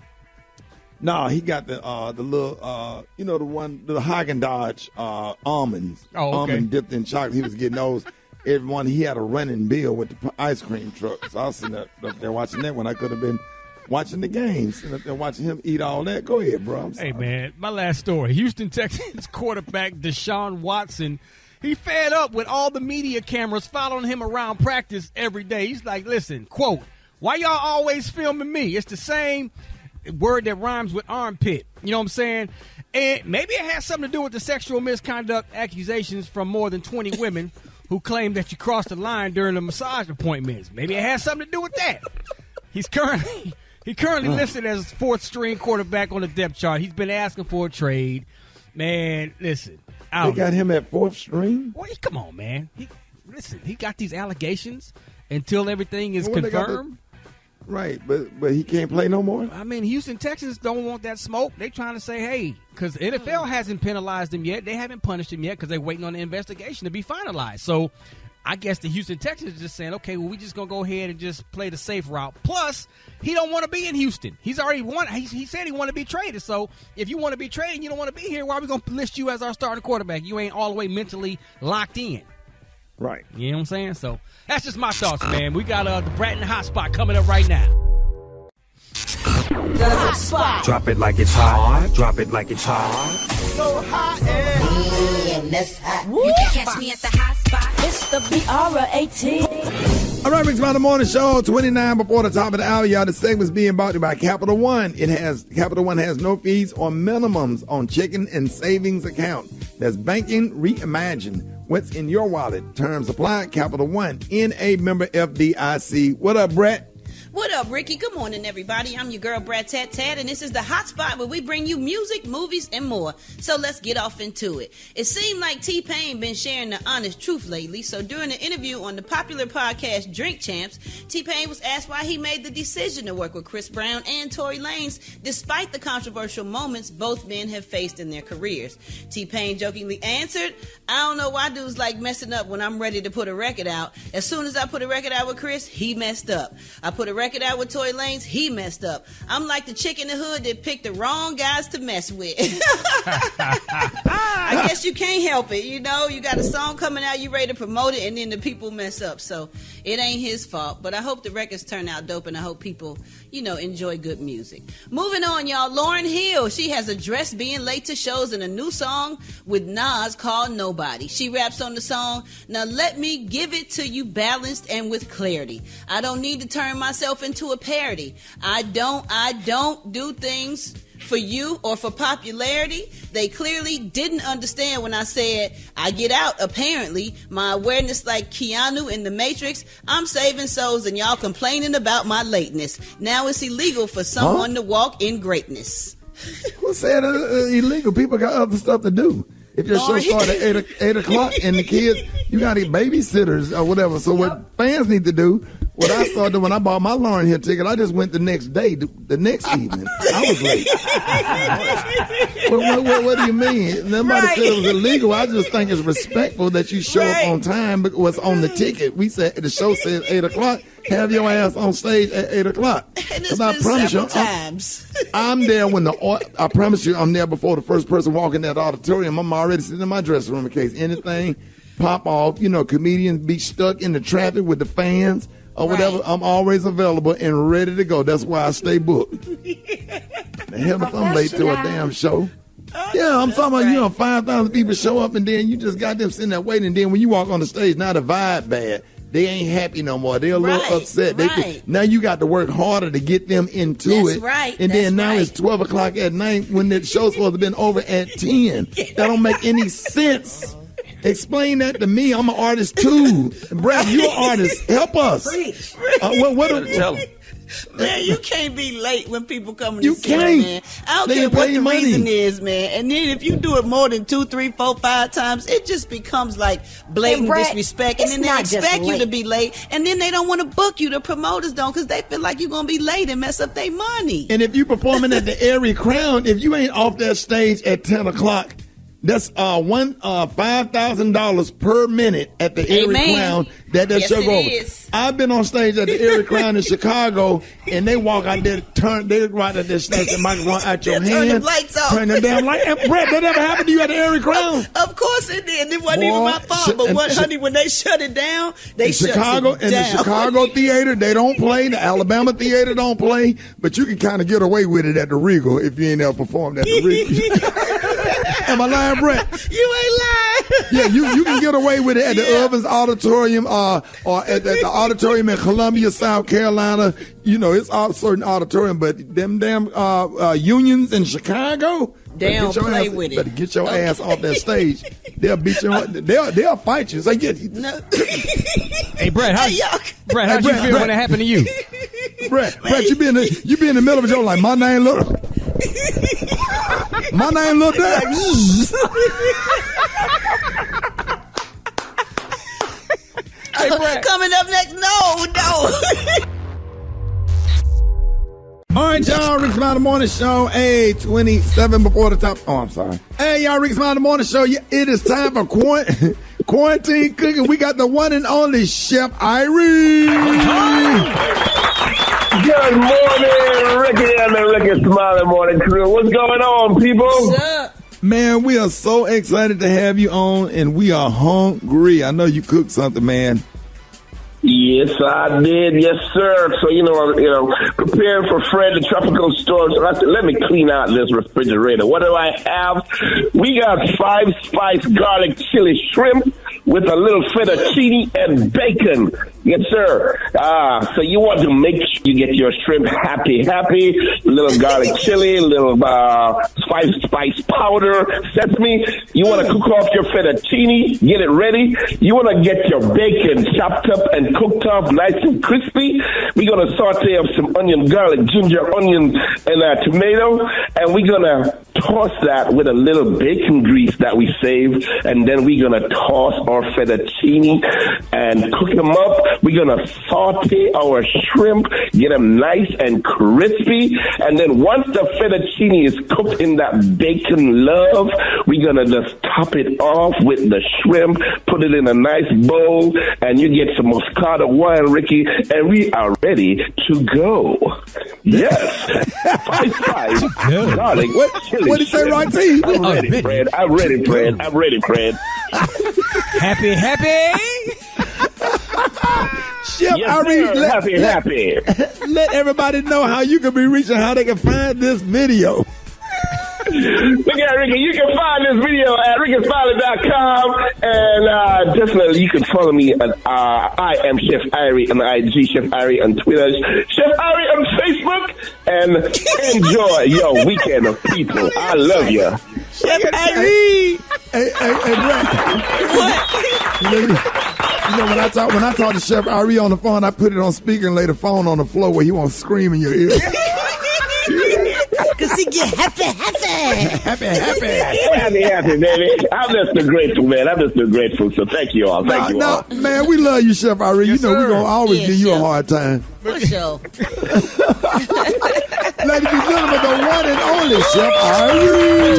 No, he got the little, the Haagen-Dazs almonds.
Oh, okay.
Almond dipped in chocolate. He was getting those. Everyone, he had a running bill with the ice cream truck. So I was sitting up there watching that when I could have been watching the games. Sitting up there watching him eat all that. Go ahead, bro.
Hey, man, my last story. Houston Texans quarterback Deshaun Watson, he fed up with all the media cameras following him around practice every day. He's like, listen, quote, why y'all always filming me? It's the same word that rhymes with armpit. You know what I'm saying? And maybe it has something to do with the sexual misconduct accusations from more than 20 women who claim that you crossed the line during the massage appointments. Maybe it has something to do with that. He's currently listed as fourth string quarterback on the depth chart. He's been asking for a trade. Man, listen.
They got him at fourth string?
Well, come on, man. He got these allegations until everything is confirmed.
Right, but he can't play no more?
I mean, Houston Texans don't want that smoke. They're trying to say, hey, because the NFL hasn't penalized him yet. They haven't punished him yet because they're waiting on the investigation to be finalized. So I guess the Houston Texans are just saying, okay, well, we just going to go ahead and just play the safe route. Plus, he don't want to be in Houston. He's already won. He said he want to be traded. So if you want to be traded and you don't want to be here, why are we going to list you as our starting quarterback? You ain't all the way mentally locked in.
Right.
You know what I'm saying? So that's just my thoughts, man. We got the Bratton Hot Spot coming up right now.
The Hot Spot.
Drop it like it's hot. Drop it like it's hot.
So hot and that's hot.
You can catch me at the Hot Spot.
It's the BR18.
All right, Rick's Mountain Morning Show, 29 before the top of the hour. Y'all, the segment's being brought to you by Capital One. Capital One has no fees or minimums on checking and savings account. That's banking reimagined. What's in your wallet? Terms apply. Capital One, NA member FDIC. What up, Brett?
What up, Ricky? Good morning, everybody. I'm your girl, Brad Tat Tat, and this is the Hot Spot where we bring you music, movies, and more. So let's get off into it. It seemed like T-Pain been sharing the honest truth lately, so during an interview on the popular podcast Drink Champs, T-Pain was asked why he made the decision to work with Chris Brown and Tory Lanez, despite the controversial moments both men have faced in their careers. T-Pain jokingly answered, I don't know why dudes like messing up when I'm ready to put a record out. As soon as I put a record out with Chris, he messed up. I put a record out with Tory Lanez, he messed up. I'm like the chick in the hood that picked the wrong guys to mess with. I guess you can't help it. You know, you got a song coming out, you ready to promote it, and then the people mess up. So it ain't his fault. But I hope the records turn out dope, and I hope people, enjoy good music. Moving on, y'all. Lauryn Hill, she has addressed being late to shows in a new song with Nas called Nobody. She raps on the song, now let me give it to you balanced and with clarity. I don't need to turn myself into a parody. I don't do things for you or for popularity. They clearly didn't understand when I said I get out, apparently. My awareness like Keanu in The Matrix. I'm saving souls and y'all complaining about my lateness. Now it's illegal for someone to walk in greatness.
Who said illegal? People got other stuff to do. If your show started at 8 o'clock and the kids, you got to get babysitters or whatever. So what fans need to do, what I started when I bought my Lauryn Hill ticket, I just went the next day, the next evening. I was late. What do you mean? Nobody said it was illegal. I just think it's respectful that you show up on time because what's on the ticket. We said the show says 8 o'clock. Have your ass on stage at 8 o'clock.
Because I promise you,
I'm there when I promise you, I'm there before the first person walking that auditorium. I'm already sitting in my dressing room in case anything pop off. Comedians be stuck in the traffic with the fans or whatever. I'm always available and ready to go. That's why I stay booked. The hell if I'm late to a damn show. Yeah, I'm talking about, 5,000 people show up and then you just got them sitting there waiting. And then when you walk on the stage, now the vibe bad. They ain't happy no more. They're a little upset. Now you got to work harder to get them into it.
That's right.
And then now it's 12 o'clock at night when the show's supposed to have been over at 10. That don't make any sense. Explain that to me. I'm an artist too. Brad, you're an artist. Help us.
Tell them.
Man, you can't be late when people come to
You
see you,
can't.
man. I don't
They
care what
pay
the
money.
reason is, man. And then if you do it more than 2, 3, 4, 5 times, it just becomes like blatant
And Brett,
disrespect. And
it's
then they
not just
expect you to
late.
be late. And then they don't want to book you. The promoters don't, because they feel like you're going to be late and mess up their money.
And if you performing at the Airy Crown, if you ain't off that stage at 10 o'clock, that's $5,000 per minute at the Airy Crown. That show go over. I've been on stage at the Airy Crown in Chicago, and they walk out there, they right at this stage, the microphone out your hand,
turn the lights off.
turn them damn lights. And Brett, that ever happened to you at the Airy Crown?
Of course it did. It wasn't even my fault. But honey, when they shut it down, they shut it down.
In the Chicago theater, they don't play. The Alabama theater don't play. But you can kind of get away with it at the Regal if you ain't ever performed at the Regal. Am I lying, Brett?
You ain't lying.
Yeah, you can get away with it at the Ovens Auditorium or at the auditorium in Columbia, South Carolina. It's all certain auditorium, but them damn unions in Chicago,
they don't play with it.
Better get your ass off that stage. They'll beat you. They'll fight you. Say,
no.
Hey, Brett, how'd you feel when it happened to you?
Brett, you be in the middle of a joke like my name look that.
Hey, coming up next, no.
All right, y'all, Rickey Smiley Morning Show, 27 before the top. Oh, I'm sorry. Hey, y'all, Rickey Smiley Morning Show. Yeah, it is time for quarantine cooking. We got the one and only Chef Irie.
Good morning, Rickey and the Rickey Smiley Morning Crew. What's going on, people?
What's up?
Man, we are so excited to have you on, and we are hungry. I know you cooked something, man.
Yes, I did. Yes, sir. So, preparing for Fred, the tropical storm. So I said, let me clean out this refrigerator. What do I have? We got 5-spice garlic chili shrimp with a little fettuccine and bacon. Yes, sir. So you want to make sure you get your shrimp happy. A little garlic chili, a little 5-spice powder, sesame. You want to cook off your fettuccine, get it ready. You want to get your bacon chopped up and cooked off nice and crispy. We're going to saute up some onion, garlic, ginger, onion, and tomato. And we're going to toss that with a little bacon grease that we saved. And then we're going to toss our fettuccine and cook them up. We're going to saute our shrimp, get them nice and crispy. And then once the fettuccine is cooked in that bacon love, we're going to just top it off with the shrimp, put it in a nice bowl, and you get some Moscato wine, Rickey, and we are ready to go. Yes. 5-spice garlic chili.
What did you say, Roxy?
I'm ready, Fred. I'm ready, Fred.
Happy.
Chef
Yes,
Irie,
sir. Happy.
Let everybody know how you can be reaching, how they can find this video.
Look at Rickey. You can find this video at rickysmiley.com, and definitely you can follow me at I am Chef Irie on IG, Chef Irie on Twitter, Chef Irie on Facebook, and enjoy your weekend of people. I love you.
Chef Irie.
Hey, Brett.
What?
When I talk to Chef Irie on the phone, I put it on speaker and lay the phone on the floor where he won't scream in your ear.
Because he get happy.
Happy,
baby. I'm just so grateful, man. So thank you all. Thank you all.
Man, we love you, Chef Irie. Yes, we're going to always give you a hard time.
For sure.
Ladies and gentlemen, the one and only Chef Irie.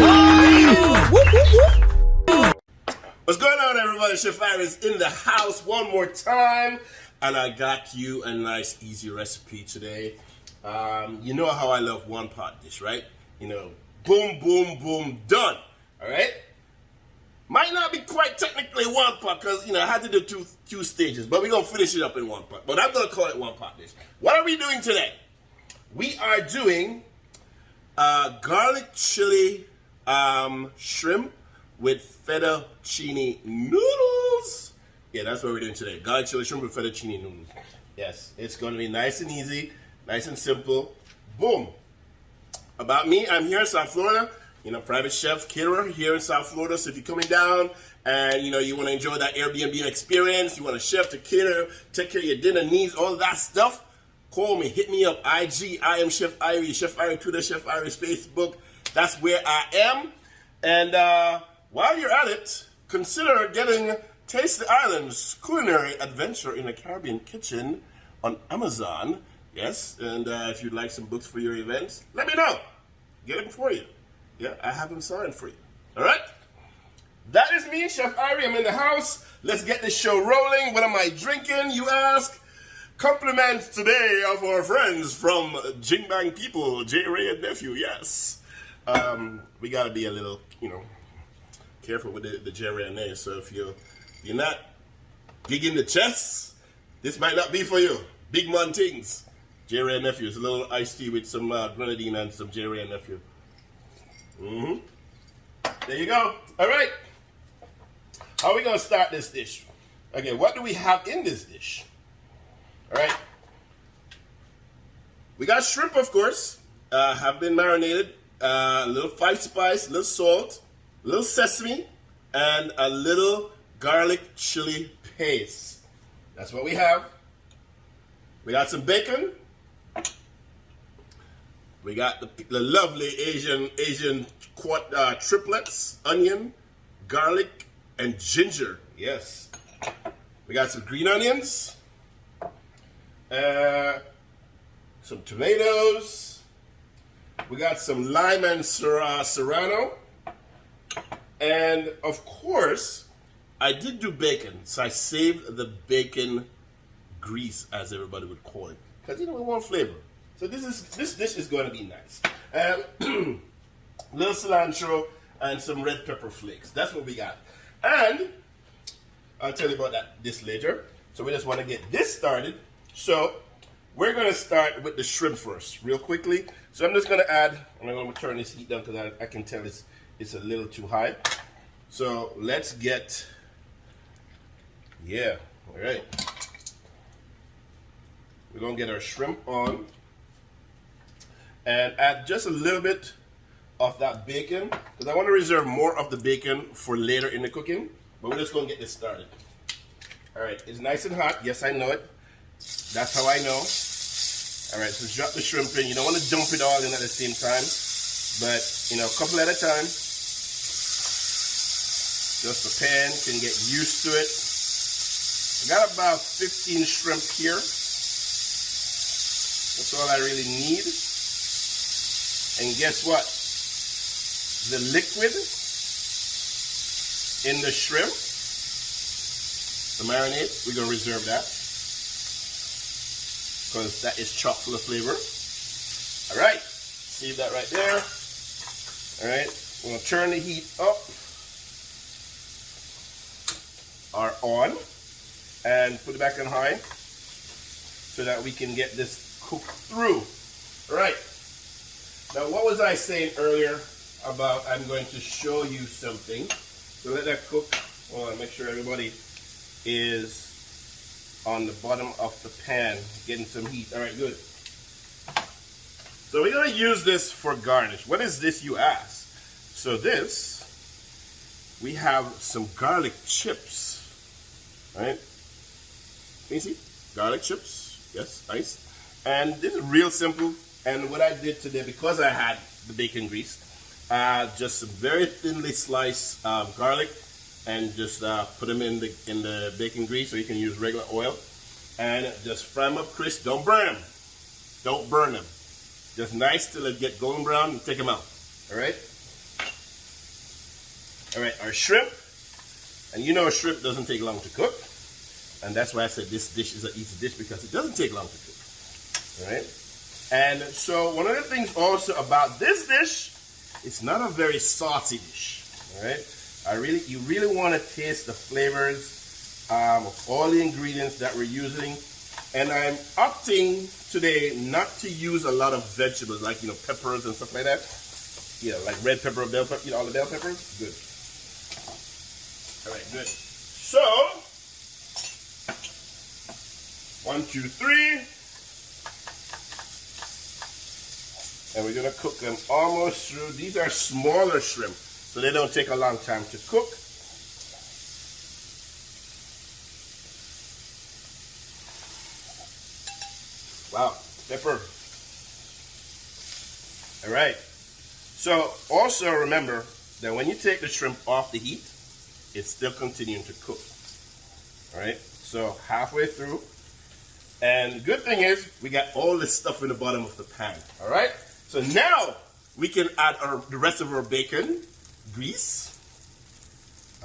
What's going on, everybody? Chef Irie is in the house one more time, and I got you a nice, easy recipe today. You know how I love one-pot dish, right? Boom, boom, boom, done. All right? Might not be quite technically one pot because, I had to do two stages, but we're going to finish it up in one pot. But I'm going to call it one-pot dish. What are we doing today? We are doing garlic chili shrimp with fettuccine noodles. Yeah, that's what we're doing today. Garlic chili shrimp with fettuccine noodles. Yes, it's going to be nice and easy, nice and simple. Boom. About me, I'm here in South Florida. Private chef, caterer here in South Florida. So if you're coming down and, you want to enjoy that Airbnb experience, you want a chef to cater, take care of your dinner needs, all that stuff, call me, hit me up. IG, I am Chef Irie, Chef Irie Twitter, Chef Irie Facebook. That's where I am. And while you're at it, consider getting Taste the Island's culinary adventure in a Caribbean kitchen on Amazon. Yes, and if you'd like some books for your events, let me know. Get them for you. Yeah, I have them signed for you. All right? That is me, Chef Irie. I'm in the house. Let's get this show rolling. What am I drinking, you ask? Compliments today of our friends from Jingbang People, J. Ray and Nephew, yes. We got to be a little, careful with the J. Ray and A. So if you're not big in the chest, this might not be for you. Big man things. J. Ray and Nephew. It's a little iced tea with some grenadine and some J. Ray and Nephew. There you go. All right. How are we going to start this dish? Okay, what do we have in this dish? All right. We got shrimp, of course. Have been marinated. A little five spice, a little salt, a little sesame, and a little garlic chili paste. That's what we have. We got some bacon. We got the lovely Asian triplets, onion, garlic, and ginger. Yes. We got some green onions, some tomatoes. We got some lime and serrano. And, of course, I did do bacon, so I saved the bacon grease, as everybody would call it, because, we want flavor. So this dish is going to be nice. Little cilantro and some red pepper flakes. That's what we got. And I'll tell you about this later. So we just want to get this started. So we're going to start with the shrimp first, real quickly. So I'm just going to add, I'm going to turn this heat down because I can tell it's a little too high. So let's get, all right. We're going to get our shrimp on. And add just a little bit of that bacon, because I want to reserve more of the bacon for later in the cooking, but we're just going to get this started. All right, it's nice and hot. Yes, I know it. That's how I know. All right, so drop the shrimp in. You don't want to dump it all in at the same time, but, a couple at a time. Just the pan can get used to it. I got about 15 shrimp here. That's all I really need. And guess what? The liquid in the shrimp, the marinade, we're going to reserve that because that is chock full of flavor. All right, leave that right there. All right, we're going to turn the heat up or on and put it back on high so that we can get this cooked through. All right. Now, what was I saying earlier about I'm going to show you something? So let that cook. Hold on, make sure everybody is on the bottom of the pan, getting some heat. All right, good. So we're going to use this for garnish. What is this, you ask? So this, we have some garlic chips. All right? Can you see? Garlic chips. Yes, nice. And this is real simple. And what I did today, because I had the bacon grease, just some very thinly sliced garlic, and just put them in the bacon grease, so you can use regular oil, and just fry them up crisp. Don't burn them. Don't burn them. Just nice till they get golden brown, and take them out. All right. All right. Our shrimp, and shrimp doesn't take long to cook, and that's why I said this dish is an easy dish, because it doesn't take long to cook. All right. And so one of the things also about this dish, it's not a very saucy dish. All right, you really want to taste the flavors of all the ingredients that we're using. And I'm opting today not to use a lot of vegetables like peppers and stuff like that. like red pepper, bell pepper, all the bell peppers. Good. All right, good. So, 1, 2, 3. And we're gonna cook them almost through. These are smaller shrimp, so they don't take a long time to cook. Wow, pepper. All right. So also remember that when you take the shrimp off the heat, it's still continuing to cook. All right. So halfway through, and the good thing is we got all this stuff in the bottom of the pan. All right. So now we can add the rest of our bacon grease.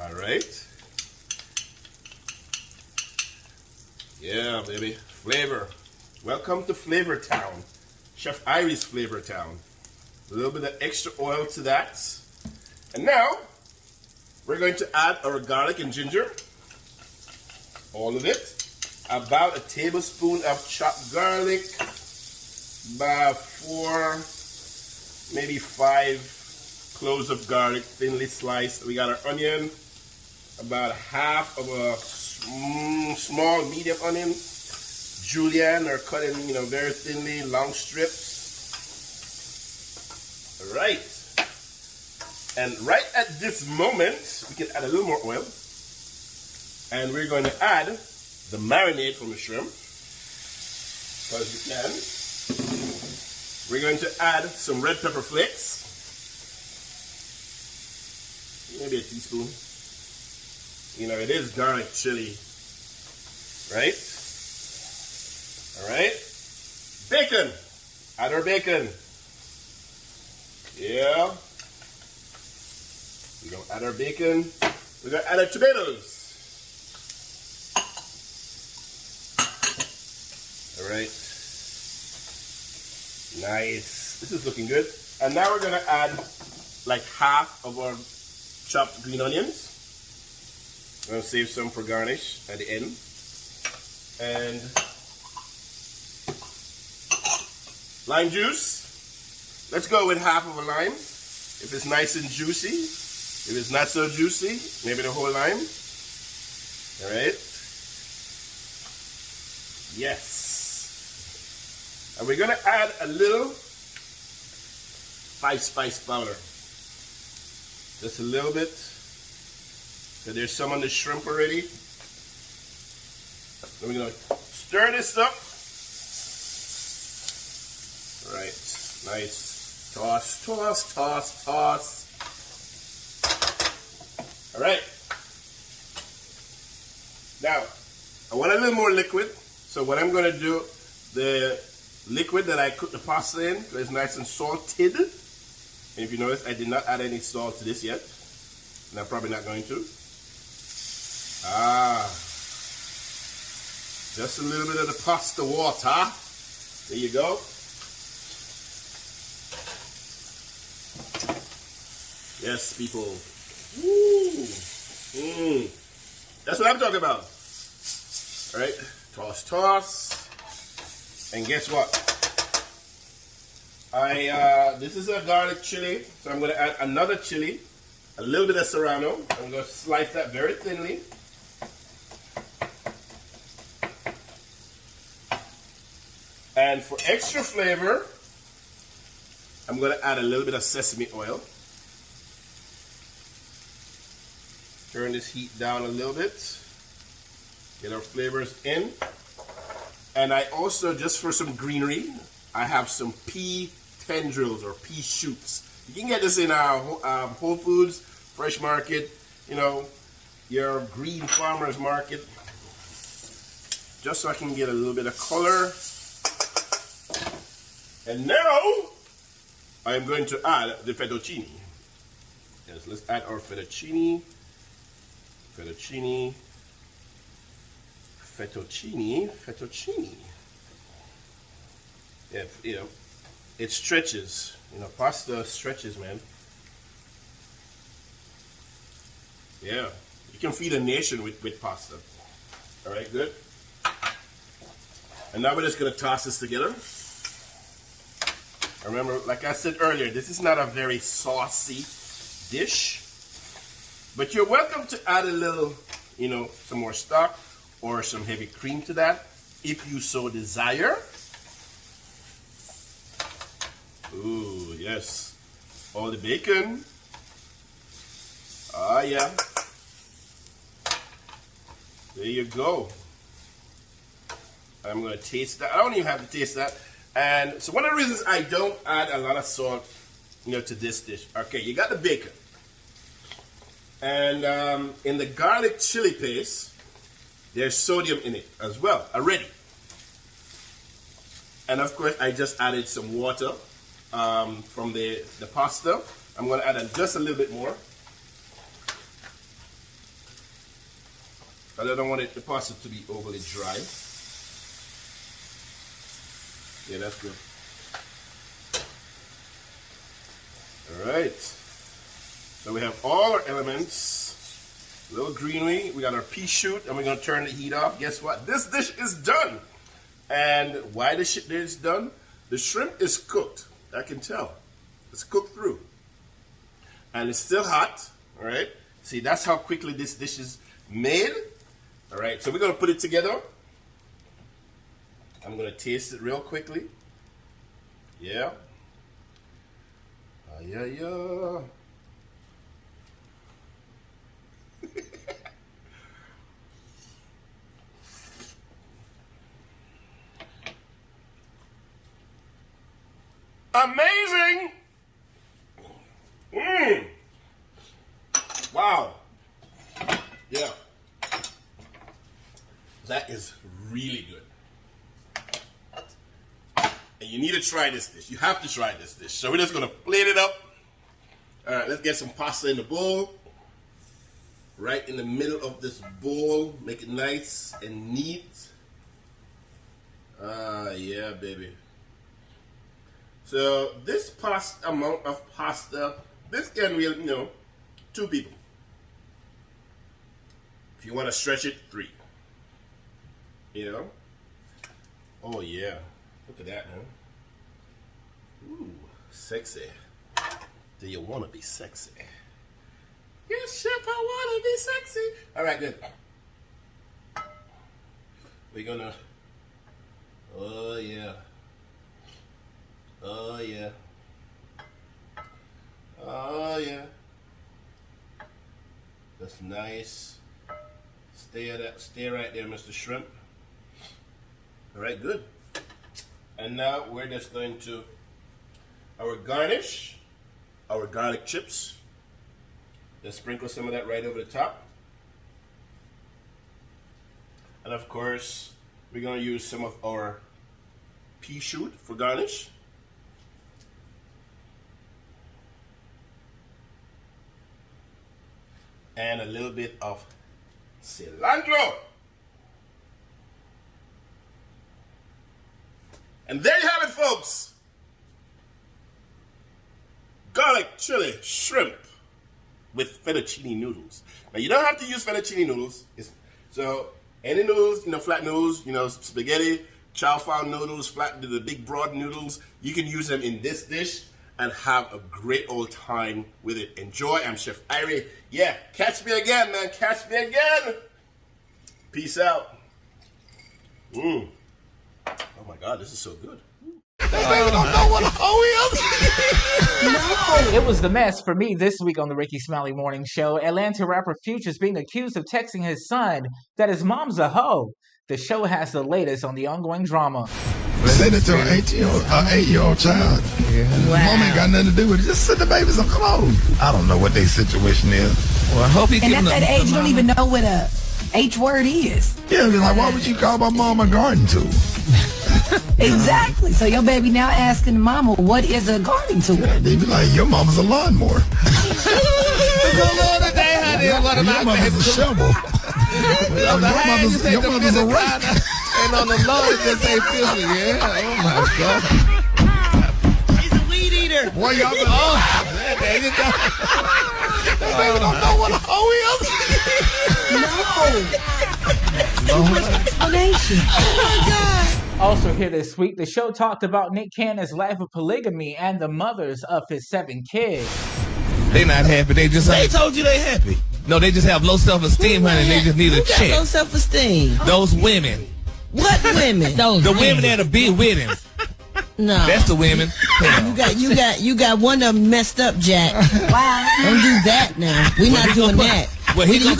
All right. Yeah, baby. Flavor. Welcome to Flavor Town. Chef Irie's Flavor Town. A little bit of extra oil to that. And now we're going to add our garlic and ginger. All of it. About a tablespoon of chopped garlic. About 4, maybe 5 cloves of garlic, thinly sliced. We got our onion, about half of a small medium onion, julienne, or cut in, very thinly, long strips. All right. And right at this moment, we can add a little more oil, and we're going to add the marinade from the shrimp, because we can. We're going to add some red pepper flakes. Maybe a teaspoon. It is garlic chili. Right? All right. Bacon. Add our bacon. Yeah. We're going to add our bacon. We're going to add our tomatoes. All right. Nice. This is looking good. And now we're going to add like half of our chopped green onions. I'm going to save some for garnish at the end. And lime juice. Let's go with half of a lime. If it's nice and juicy. If it's not so juicy, maybe the whole lime. All right. Yes. And we're going to add a little 5-spice powder. Just a little bit. So there's some on the shrimp already. Then we're going to stir this up. All right. Nice. Toss, toss, toss, toss. All right. Now, I want a little more liquid. So what I'm going to do, the liquid that I cooked the pasta in, so it's nice and salted. And if you notice, I did not add any salt to this yet. And I'm probably not going to. Just a little bit of the pasta water. There you go. Yes, people. Woo. That's what I'm talking about. All right, toss, toss. And guess what? This is a garlic chili, so I'm going to add another chili, a little bit of serrano. I'm going to slice that very thinly. And for extra flavor, I'm going to add a little bit of sesame oil. Turn this heat down a little bit. Get our flavors in. And I also, just for some greenery, I have some pea tendrils or pea shoots. You can get this in our Whole Foods, Fresh Market, your green farmer's market. Just so I can get a little bit of color. And now, I am going to add the fettuccine. Yes, let's add our fettuccine. Fettuccine. Yeah, it stretches. Pasta stretches, man. Yeah, you can feed a nation with pasta. All right, good. And now we're just gonna toss this together. Remember, like I said earlier, this is not a very saucy dish, but you're welcome to add a little, some more stock or some heavy cream to that if you so desire. Ooh, yes. All the bacon. Ah, yeah. There you go. I'm going to taste that. I don't even have to taste that. And so one of the reasons I don't add a lot of salt, to this dish. Okay, you got the bacon. And in the garlic chili paste, there's sodium in it as well, already. And of course, I just added some water from the pasta. I'm going to add just a little bit more. I don't want the pasta to be overly dry. Yeah, that's good. All right. So we have all our elements. A little greenery. We got our pea shoot, and we're going to turn the heat off. Guess what? This dish is done. And why the dish is done? The shrimp is cooked. I can tell. It's cooked through. And it's still hot. All right. See, that's how quickly this dish is made. All right. So we're going to put it together. I'm going to taste it real quickly. Yeah. Yeah. Amazing! Wow. Yeah. That is really good. And you need to try this dish. You have to try this dish. So we're just going to plate it up. All right, let's get some pasta in the bowl. Right in the middle of this bowl. Make it nice and neat. Yeah, baby. So this amount of pasta, this can really, 2 people. If you want to stretch it, 3. Oh, yeah. Look at that, man. Ooh, sexy. Do you want to be sexy? Yes, chef, I want to be sexy. All right, good. We're going to... Oh, yeah. Oh, yeah. Oh, yeah. That's nice. Stay right there, Mr. Shrimp. All right, good. And now we're just going to our garnish, our garlic chips. Just sprinkle some of that right over the top. And of course, we're going to use some of our pea shoot for garnish. And a little bit of cilantro. And there you have it, folks. Garlic chili shrimp with fettuccine noodles. Now, you don't have to use fettuccine noodles. So, any noodles, flat noodles, spaghetti, chow fun noodles, the big broad noodles, you can use them in this dish and have a great old time with it. Enjoy. I'm Chef Irie. Yeah, catch me again, man. Catch me again. Peace out. Oh my God, this is so good.
Baby don't know what a hoe is.
No. It was the mess for me this week on the Rickey Smiley Morning Show. Atlanta rapper Future's being accused of texting his son that his mom's a hoe. The show has the latest on the ongoing drama.
Send it to an 8-year-old child. Yeah. Wow. Mom ain't got nothing to do with it. Just send the baby some clothes. I don't know what their situation is.
Well, I hope he can. And at that age, you don't even know what a H word is.
Yeah, like, why would you call my mom a garden tool?
Exactly. So your baby now asking mama, what is a gardening tool?
Yeah, they be like, your mama's a lawnmower. Your mama's a shovel. Your mother's a rake.
And on the lawn, it just say filthy. Yeah. Oh my God.
He's a weed eater.
Boy, y'all been
there you go.
Baby don't know what a hoe is.
No. Too much explanation.
Oh my God.
Also here this week, the show talked about Nick Cannon's life of polygamy and the mothers of his 7 kids.
They not happy. They
told you they happy.
No, they just have low self-esteem, honey. They just need a check.
Low self-esteem.
Those women.
What women?
The women that'll be with him.
No,
that's the women.
You got one of them messed up, Jack. Wow. Don't do that now. We're not doing that.
Well,
you can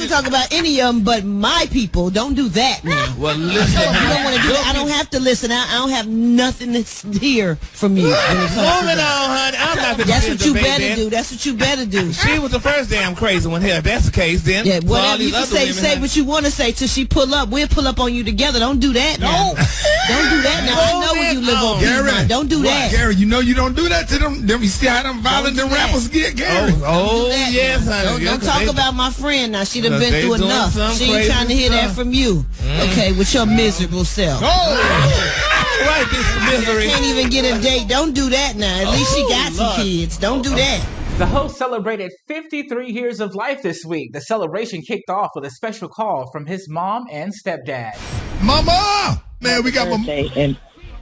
talk about any of them, but my people don't do that now.
Well, listen.
You don't want to do that. I don't have to listen. I don't have nothing to hear from you.
Moving on, honey. I'm not going to
That's what you better do. That's what you better do.
She was the first damn crazy one here. If that's the case, then
yeah, whatever you can say what you want to say till she pull up. We'll pull up on you together. Don't do that now. Don't do that now. I know where you live on Gary. Don't do that.
Gary, you know you don't do that to them. You see how them violent them rappers get, Gary?
Oh yes, honey.
Don't talk about my friend now. She done been through enough. She ain't trying to hear that from you. Okay, with your miserable self.
Right, this misery.
Can't even get a date. Don't do that now. At least she got some kids. Don't do that.
The host celebrated 53 years of life this week. The celebration kicked off with a special call from his mom and stepdad.
Mama! Man, we got my...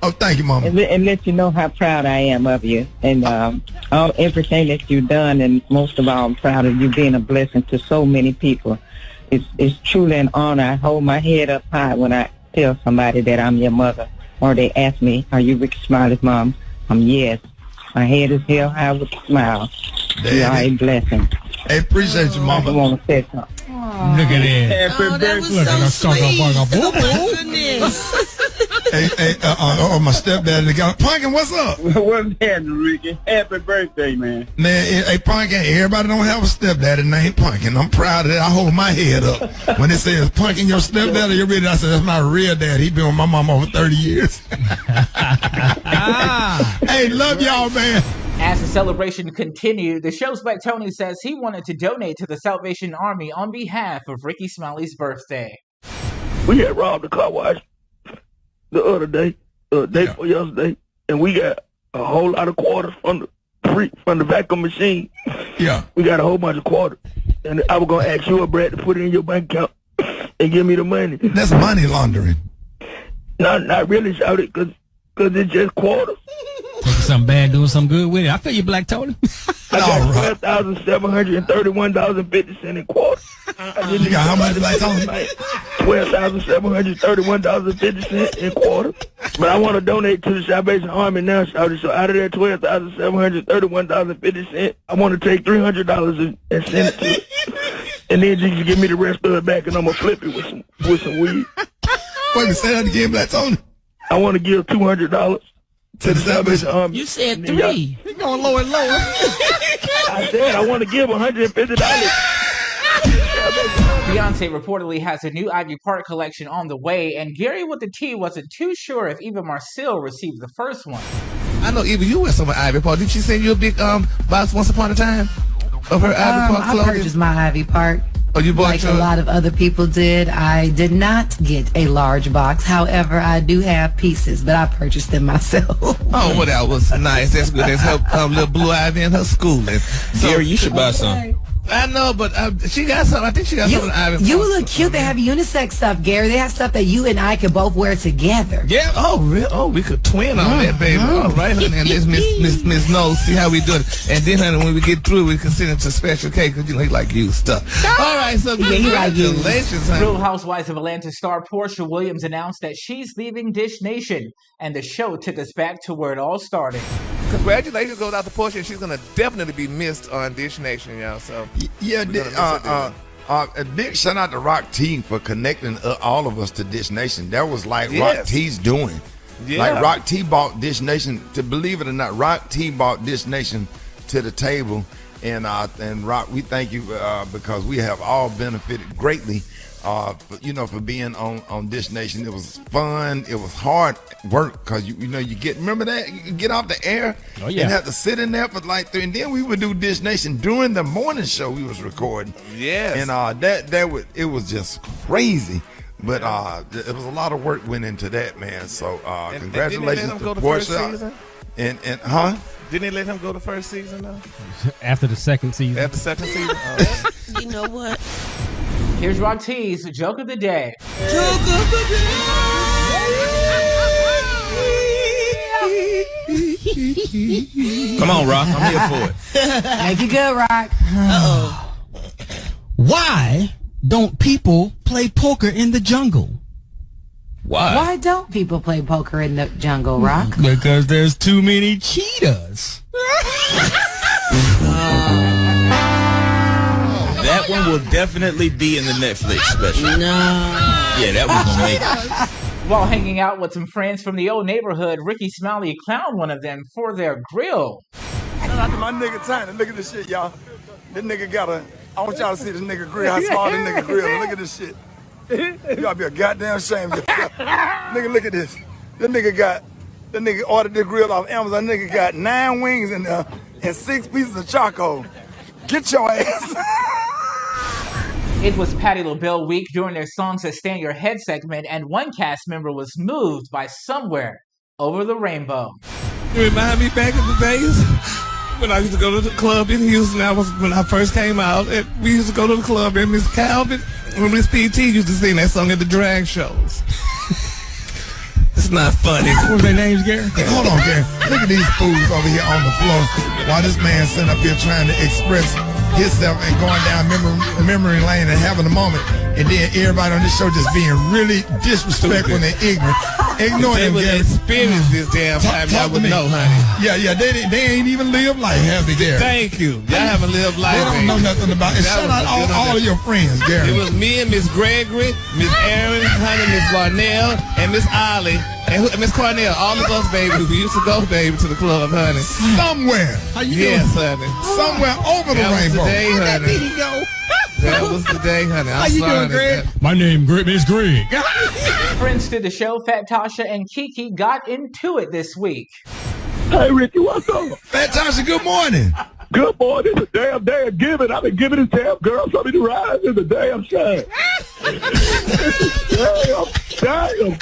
Oh, thank you, Mama.
And let you know how proud I am of you and everything that you've done, and most of all, I'm proud of you being a blessing to so many people. It's truly an honor. I hold my head up high when I tell somebody that I'm your mother, or they ask me, "Are you Rickey Smiley's mom?" I'm yes. My head is held high with a smile. You are a blessing.
I appreciate you, Mama.
I want to say something.
Look at that.
Happy birthday.
Look at that. Goodness.
My stepdad got Pumpkin. What's up?
What's happening, Ricky? Happy birthday, man.
Man, hey, Pumpkin. Everybody don't have a stepdaddy named Pumpkin. I'm proud of that. I hold my head up when it says Pumpkin, your stepdaddy. You're ready. I said that's my real dad. He been with my mom over 30 years. Hey, love y'all, man.
As the celebration continued, the show's Black Tony says he wanted to donate to the Salvation Army on behalf of Rickey Smiley's birthday.
We had robbed the car wash the other day, day before yesterday, and we got a whole lot of quarters from the vacuum machine.
Yeah.
We got a whole bunch of quarters. And I was going to ask you, Brad, to put it in your bank account and give me the money.
That's money laundering.
Not really, shouted, because it's just quarters.
Taking something bad, doing something good with it. I feel you, Black Tony.
I got $12,731.50 in quarters.
You got how much, Black Tony?
$12,731.50 in quarters. But I want to donate to the Salvation Army now, shouted. So out of that $12,731.50, I want to take $300 and send it to it. And then you can give me the rest of it back, and I'm going to flip it with some weed.
Wait, say that again, Black Tony.
I want to give $200 to the Salvation Army.
You said 3.
You're going lower and lower.
I said I want to give $150.
Beyonce reportedly has a new Ivy Park collection on the way, and Gary with the T wasn't too sure if Eva Marcille received the first one.
I know, Eva, you wear some of Ivy Park. Did she send you a big box once upon a time of her Ivy Park clothing?
I purchased my Ivy Park.
Oh, you bought
like a lot of other people did. I did not get a large box. However, I do have pieces, but I purchased them myself.
Oh, well, that was nice. That's good. That's her little Blue Ivy in her schooling.
So, Gary, you should buy some.
I know, but she got some. I think she got some of the Ivy Park.
You look cute. They have unisex stuff, Gary. They have stuff that you and I could both wear together.
Yeah. Oh, really? Oh, we could twin on that, baby. All right, honey. And this Miss Knowles, see how we do it. And then, honey, when we get through, we can send it to Special K because you know he like you stuff. All right, so congratulations, honey.
Real Housewives of Atlanta star Portia Williams announced that she's leaving Dish Nation, and the show took us back to where it all started.
Congratulations goes out to Portia. She's gonna definitely be missed on Dish Nation, y'all. So
yeah, big shout out to Rock T for connecting all of us to Dish Nation. That was like Rock T's doing. Yeah. Like Rock T bought Dish Nation. To believe it or not, Rock T bought Dish Nation to the table, and Rock, we thank you because we have all benefited greatly. For being on Dish Nation. It was fun. It was hard work because you remember that you get off the air and have to sit in there for like 3, and then we would do Dish Nation during the morning show we was recording.
Yes,
and it was just crazy. But it was a lot of work went into that, man. So congratulations to Portia. And
didn't they let him go the first season though?
After the second season.
After the second season.
You know what?
Here's Rock T's Joke of the Day.
Joke of the Day!
Come on, Rock. I'm here for it.
Make it good, Rock.
Why don't people play poker in the jungle?
Why don't people play poker in the jungle, Rock?
Because there's too many cheetahs.
That one will definitely be in the Netflix special. Yeah, that one's gonna make it.
While hanging out with some friends from the old neighborhood, Rickey Smiley clowned one of them for their grill.
Shout out to my nigga Tiny. Look at this shit, y'all. This nigga got a... I want y'all to see this nigga grill. How small this nigga grill. Look at this shit. You gotta be a goddamn shame. Nigga, look at this. This nigga ordered this grill off Amazon. Nigga got 9 wings and 6 pieces of charcoal. Get your ass.
It was Patti LaBelle week during their Songs That Stay in Your Head segment, and one cast member was moved by Somewhere Over the Rainbow.
You remind me back in the days when I used to go to the club in Houston. When I first came out. We used to go to the club, and Miss Calvin and Miss PT used to sing that song at the drag shows. It's not funny.
What was their names, Gary?
Hey, hold on, Gary. Look at these fools over here on the floor while this man sitting up here trying to express himself and going down memory lane and having a moment, and then everybody on this show just being really disrespectful and ignorant. Ignore them, Gary.
Experience this damn time. I would know, honey.
Yeah, they ain't even lived life, have they, Gary?
Thank you. Y'all haven't lived life.
They don't know nothing about it. Shout out all of your friends, Gary.
It was me and Miss Gregory, Miss Aaron, honey, Miss Barnell, and Miss Ollie. And Miss Cornell, all of us, baby, we used to go, baby, to the club, honey.
Somewhere.
How you doing? Yes, honey.
Somewhere over the rainbow.
That was the day, honey. That was the day, honey.
How you doing, Greg? My name is Greg.
Friends to the show, Fat Tasha and Kiki, got into it this week.
Hey, Ricky, what's up?
Fat Tasha, good morning.
Good morning. It's a damn day of giving. I've been giving this damn girl something to ride in the damn shame. Damn.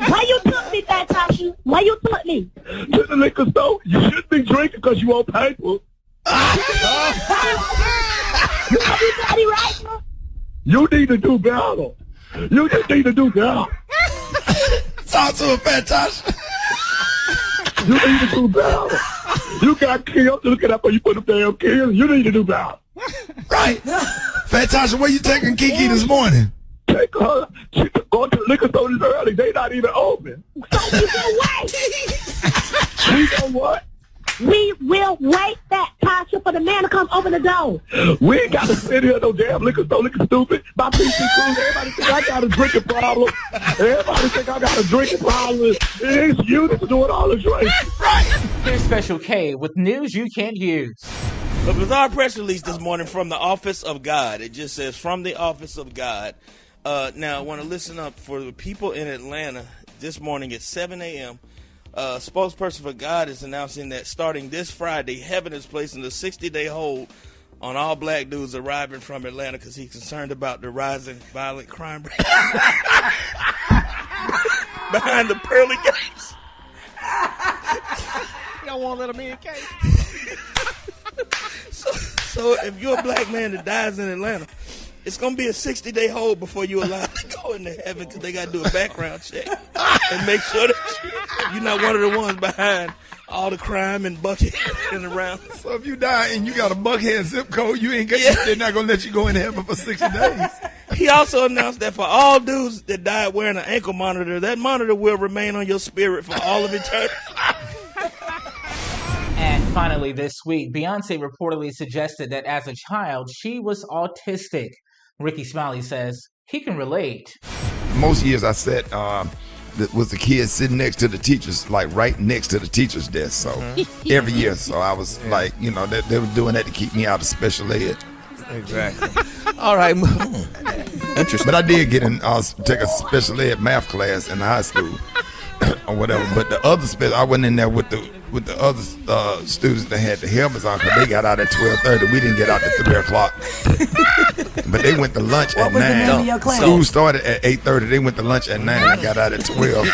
Why you took me, Fat Tasha? Why you took me?
To the liquor store. You shouldn't be drinking because you on paper.
Everybody right now?
You need to do better. You just need to do better.
Talk to her, Fat Tasha.
You need to do better. You got killed. Look at that when you put them damn kills. You need to do better.
Right. Fat Tasha, where you taking Kiki this morning?
Take her. She's going to the liquor store this early. They not even open.
So we will wait.
We know what?
We will wait, Fat Tasha, for the man to come open the door.
We ain't got to sit here no damn liquor store looking stupid. My PC crew, everybody think I got a drinking problem. Everybody think I got a drinking problem. It's you that's doing all the drinking.
Right. Here's Special K with news you can't use.
A bizarre press release this morning from the Office of God. It just says, from the Office of God. Now, I want to listen up for the people in Atlanta this morning at 7 a.m. Spokesperson for God is announcing that starting this Friday, heaven is placing a 60-day hold on all black dudes arriving from Atlanta because he's concerned about the rising violent crime rate behind the pearly gates.
You don't want to let them in, Kate?
So if you're a black man that dies in Atlanta, it's going to be a 60-day hold before you're allowed to go into heaven because they got to do a background check and make sure that you're not one of the ones behind all the crime and Buckhead and around.
So if you die and you got a Buckhead zip code, they're not going to let you go in heaven for 60 days.
He also announced that for all dudes that died wearing an ankle monitor, that monitor will remain on your spirit for all of eternity.
And finally this week, Beyonce reportedly suggested that as a child, she was autistic. Rickey Smiley says he can relate.
Most years I sat was the kids sitting next to the teachers, like right next to the teacher's desk. So every year, so I was like, they were doing that to keep me out of special ed.
Exactly. All right.
Interesting. But I did get in take a special ed math class in high school or whatever. But the other I went in there with the other students that had the helmets on because they got out at 12:30. We didn't get out at 3 o'clock. But they went to lunch at 9. School started at 8:30. They went to lunch at 9. I got out at 12.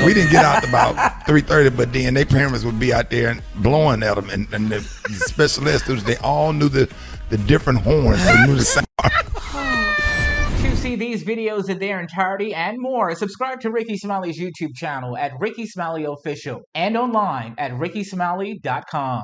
We didn't get out about 3:30, but then their parents would be out there and blowing at them. And the special ed students, they all knew the different horns. They knew the sound.
see these videos in their entirety and more, subscribe to Rickey Smiley's YouTube channel at Rickey Smiley Official and online at rickysmiley.com.